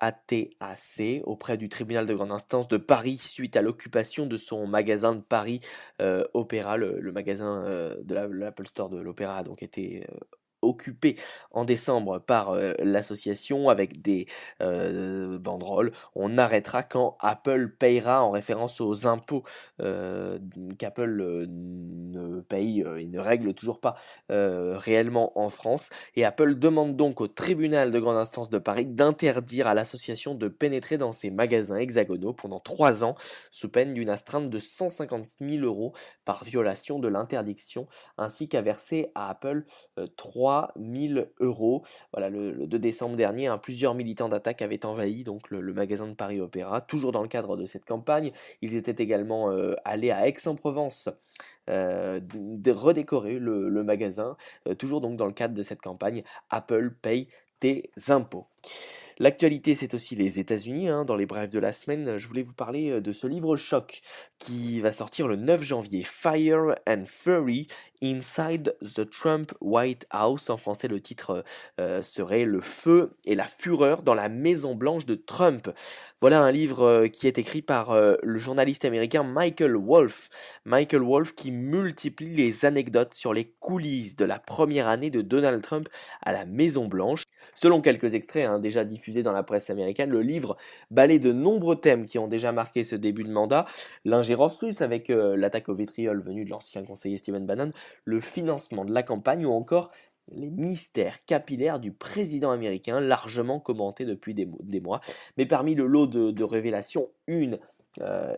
ATAC, auprès du tribunal de grande instance de Paris suite à l'occupation de son magasin de Paris Opéra. Le magasin de l'Apple Store de l'Opéra a donc été occupé en décembre par l'association avec des banderoles. On arrêtera quand Apple payera, en référence aux impôts qu'Apple ne paye et ne règle toujours pas réellement en France. Et Apple demande donc au tribunal de grande instance de Paris d'interdire à l'association de pénétrer dans ses magasins hexagonaux pendant 3 ans, sous peine d'une astreinte de 150 000 € par violation de l'interdiction, ainsi qu'à verser à Apple 3 000 €. Voilà, le 2 décembre dernier, plusieurs militants d'Attaque avaient envahi donc le magasin de Paris Opéra, toujours dans le cadre de cette campagne. Ils étaient également allés à Aix-en-Provence de redécorer le magasin, toujours donc dans le cadre de cette campagne Apple paye tes impôts. L'actualité, c'est aussi les États-Unis. Dans les brèves de la semaine, je voulais vous parler de ce livre choc qui va sortir le 9 janvier, Fire and Fury Inside the Trump White House. En français, le titre serait Le feu et la fureur dans la Maison Blanche de Trump. Voilà un livre qui est écrit par le journaliste américain Michael Wolff. Michael Wolff qui multiplie les anecdotes sur les coulisses de la première année de Donald Trump à la Maison Blanche. Selon quelques extraits déjà diffusés dans la presse américaine, le livre balaie de nombreux thèmes qui ont déjà marqué ce début de mandat. L'ingérence russe avec l'attaque au vitriol venue de l'ancien conseiller Stephen Bannon, le financement de la campagne ou encore les mystères capillaires du président américain, largement commentés depuis des mois. Mais parmi le lot de révélations, une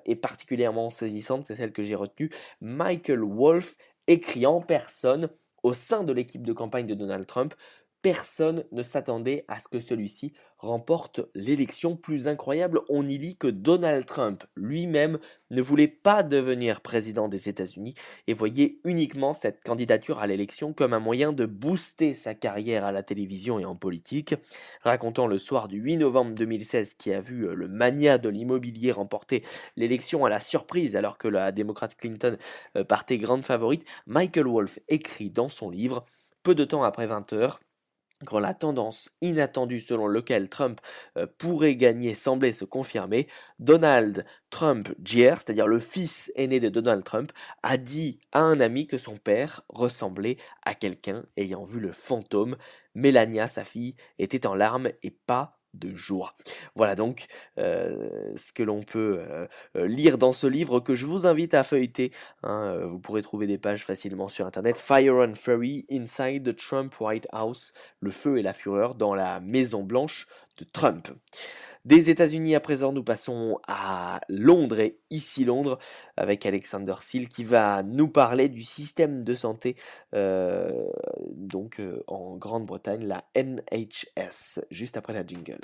est particulièrement saisissante, c'est celle que j'ai retenue. Michael Wolff écrit en personne au sein de l'équipe de campagne de Donald Trump. Personne ne s'attendait à ce que celui-ci remporte l'élection. Plus incroyable, on y lit que Donald Trump lui-même ne voulait pas devenir président des États-Unis et voyait uniquement cette candidature à l'élection comme un moyen de booster sa carrière à la télévision et en politique. Racontant le soir du 8 novembre 2016 qui a vu le mania de l'immobilier remporter l'élection à la surprise alors que la démocrate Clinton partait grande favorite, Michael Wolff écrit dans son livre, peu de temps après 20 heures, quand la tendance inattendue selon laquelle Trump pourrait gagner semblait se confirmer, Donald Trump Jr., c'est-à-dire le fils aîné de Donald Trump, a dit à un ami que son père ressemblait à quelqu'un ayant vu le fantôme. Melania, sa fille, était en larmes et pas de joie. Voilà donc ce que l'on peut lire dans ce livre que je vous invite à feuilleter. Vous pourrez trouver des pages facilement sur internet. Fire and Fury Inside the Trump White House, le feu et la fureur dans la Maison Blanche de Trump. Des États-Unis à présent, nous passons à Londres et ici Londres avec Alexander Seal qui va nous parler du système de santé en Grande-Bretagne, la NHS, juste après la jingle.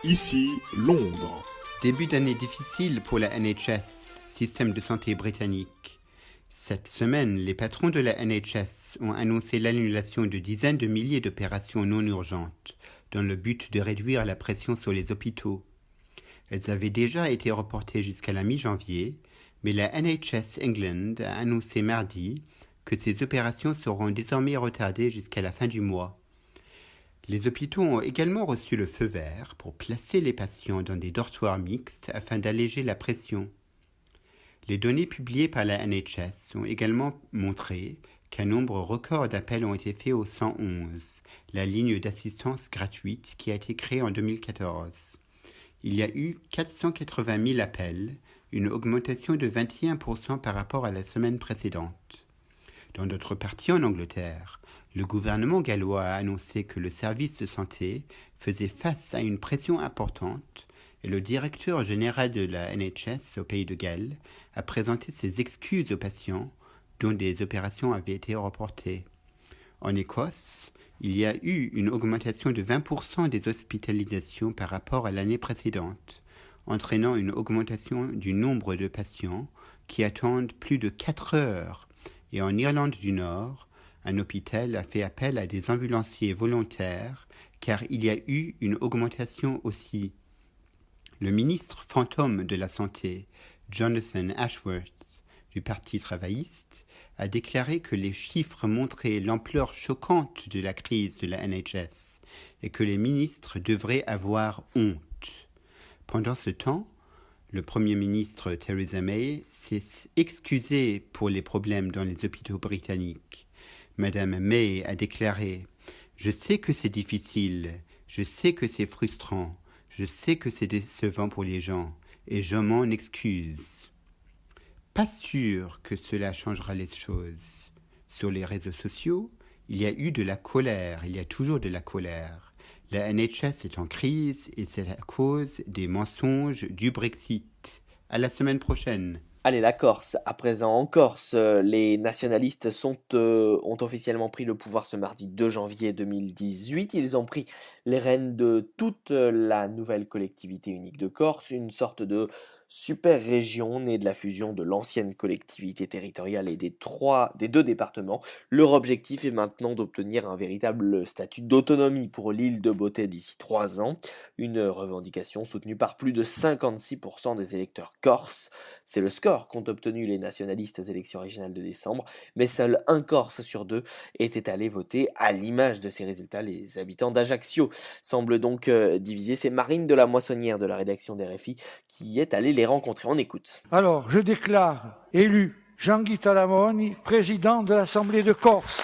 Ici Londres. Début d'année difficile pour la NHS, système de santé britannique. Cette semaine, les patrons de la NHS ont annoncé l'annulation de dizaines de milliers d'opérations non urgentes, dans le but de réduire la pression sur les hôpitaux. Elles avaient déjà été reportées jusqu'à la mi-janvier, mais la NHS England a annoncé mardi que ces opérations seront désormais retardées jusqu'à la fin du mois. Les hôpitaux ont également reçu le feu vert pour placer les patients dans des dortoirs mixtes afin d'alléger la pression. Les données publiées par la NHS ont également montré qu'un nombre record d'appels ont été faits au 111, la ligne d'assistance gratuite qui a été créée en 2014. Il y a eu 480 000 appels, une augmentation de 21% par rapport à la semaine précédente. Dans d'autres parties en Angleterre, le gouvernement gallois a annoncé que le service de santé faisait face à une pression importante et le directeur général de la NHS au Pays de Galles a présenté ses excuses aux patients dont des opérations avaient été reportées. En Écosse, il y a eu une augmentation de 20% des hospitalisations par rapport à l'année précédente, entraînant une augmentation du nombre de patients qui attendent plus de 4 heures. Et en Irlande du Nord, un hôpital a fait appel à des ambulanciers volontaires car il y a eu une augmentation aussi. Le ministre fantôme de la Santé, Jonathan Ashworth, du Parti travailliste, a déclaré que les chiffres montraient l'ampleur choquante de la crise de la NHS et que les ministres devraient avoir honte. Pendant ce temps, le Premier ministre Theresa May s'est excusée pour les problèmes dans les hôpitaux britanniques. Madame May a déclaré « Je sais que c'est difficile, je sais que c'est frustrant, je sais que c'est décevant pour les gens, et je m'en excuse. » Pas sûr que cela changera les choses. Sur les réseaux sociaux, il y a eu de la colère, il y a toujours de la colère. La NHS est en crise et c'est à cause des mensonges du Brexit. À la semaine prochaine. Allez, la Corse. À présent, en Corse, les nationalistes ont officiellement pris le pouvoir ce mardi 2 janvier 2018. Ils ont pris les rênes de toute la nouvelle collectivité unique de Corse, une sorte de super région née de la fusion de l'ancienne collectivité territoriale et des 2 départements. Leur objectif est maintenant d'obtenir un véritable statut d'autonomie pour l'île de Beauté d'ici 3 ans, une revendication soutenue par plus de 56% des électeurs corses. C'est le score qu'ont obtenu les nationalistes aux élections régionales de décembre, mais seul un Corse sur 2 était allé voter. À l'image de ces résultats, les habitants d'Ajaccio semblent donc divisés. C'est Marine de la Moissonnière de la rédaction d'RFI qui est allée les rencontrer. On écoute. Alors, je déclare élu Jean-Guy Talamoni, président de l'Assemblée de Corse.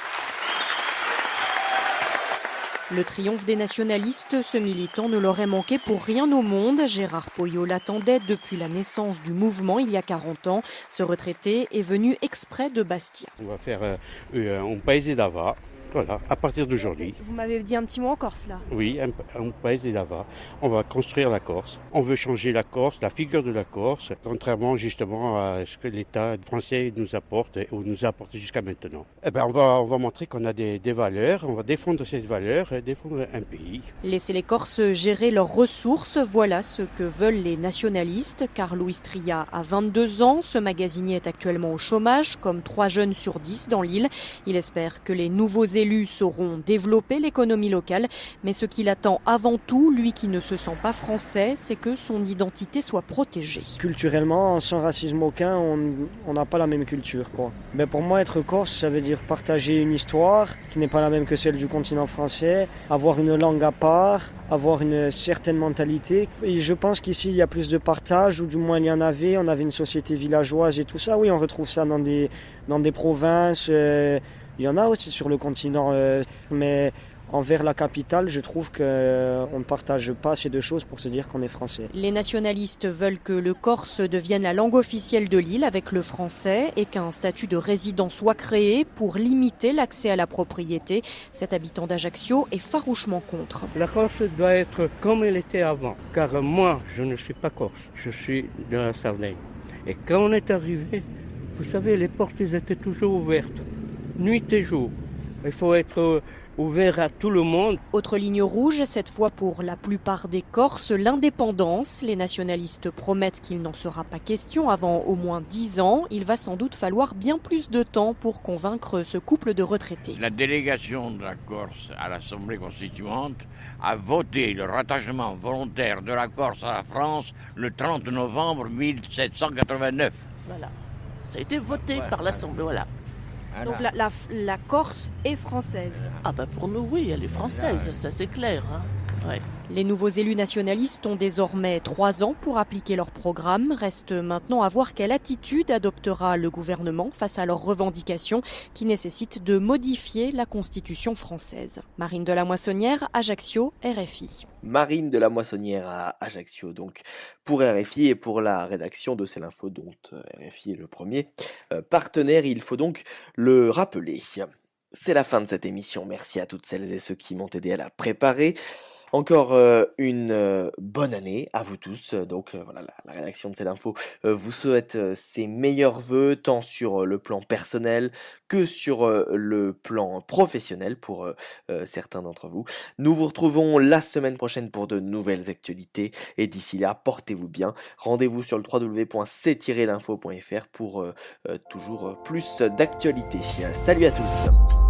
Le triomphe des nationalistes, ce militant ne l'aurait manqué pour rien au monde. Gérard Poyot l'attendait depuis la naissance du mouvement il y a 40 ans. Ce retraité est venu exprès de Bastia. On va faire un paese d'Ava. Voilà, à partir d'aujourd'hui. Vous m'avez dit un petit mot en Corse là. Oui, un paese d'Ava. On va construire la Corse. On veut changer la Corse, la figure de la Corse, contrairement justement à ce que l'État français nous apporte ou nous a apporté jusqu'à maintenant. On va montrer qu'on a des valeurs, on va défendre ces valeurs et défendre un pays. Laisser les Corses gérer leurs ressources, voilà ce que veulent les nationalistes. Carlo Istria a 22 ans, ce magasinier est actuellement au chômage, comme 3 jeunes sur 10 dans l'île. Il espère que les nouveaux élus sauront développer l'économie locale, mais ce qu'il attend avant tout, lui qui ne se sent pas français, c'est que son identité soit protégée. Culturellement, sans racisme aucun, on n'a pas la même culture, quoi. Mais pour moi, être corse, ça veut dire partager une histoire qui n'est pas la même que celle du continent français, avoir une langue à part, avoir une certaine mentalité. Et je pense qu'ici, il y a plus de partage, ou du moins il y en avait. On avait une société villageoise et tout ça. Oui, on retrouve ça dans des provinces. Il y en a aussi sur le continent, mais envers la capitale, je trouve qu'on ne partage pas ces deux choses pour se dire qu'on est français. Les nationalistes veulent que le corse devienne la langue officielle de l'île avec le français et qu'un statut de résident soit créé pour limiter l'accès à la propriété. Cet habitant d'Ajaccio est farouchement contre. La Corse doit être comme elle était avant, car moi, je ne suis pas corse, je suis de la Sardaigne. Et quand on est arrivé, vous savez, les portes étaient toujours ouvertes. Nuit et jour. Il faut être ouvert à tout le monde. Autre ligne rouge, cette fois pour la plupart des Corses, l'indépendance. Les nationalistes promettent qu'il n'en sera pas question avant au moins 10 ans. Il va sans doute falloir bien plus de temps pour convaincre ce couple de retraités. La délégation de la Corse à l'Assemblée constituante a voté le rattachement volontaire de la Corse à la France le 30 novembre 1789. Voilà. Ça a été voté par l'Assemblée, voilà. Donc la Corse est française. Ah bah pour nous oui, elle est française, ça c'est clair. Hein. Ouais. Les nouveaux élus nationalistes ont désormais 3 ans pour appliquer leur programme. Reste maintenant à voir quelle attitude adoptera le gouvernement face à leurs revendications qui nécessitent de modifier la Constitution française. Marine de la Moissonnière, Ajaccio, RFI. Marine de la Moissonnière à Ajaccio, donc pour RFI et pour la rédaction de C'est l'Info, dont RFI est le premier partenaire, il faut donc le rappeler. C'est la fin de cette émission, merci à toutes celles et ceux qui m'ont aidé à la préparer. Encore une bonne année à vous tous. Donc voilà, la rédaction de C'est l'Info vous souhaite ses meilleurs vœux, tant sur le plan personnel que sur le plan professionnel pour certains d'entre vous. Nous vous retrouvons la semaine prochaine pour de nouvelles actualités. Et d'ici là, portez-vous bien. Rendez-vous sur le www.c-linfo.fr pour toujours plus d'actualités. Salut à tous.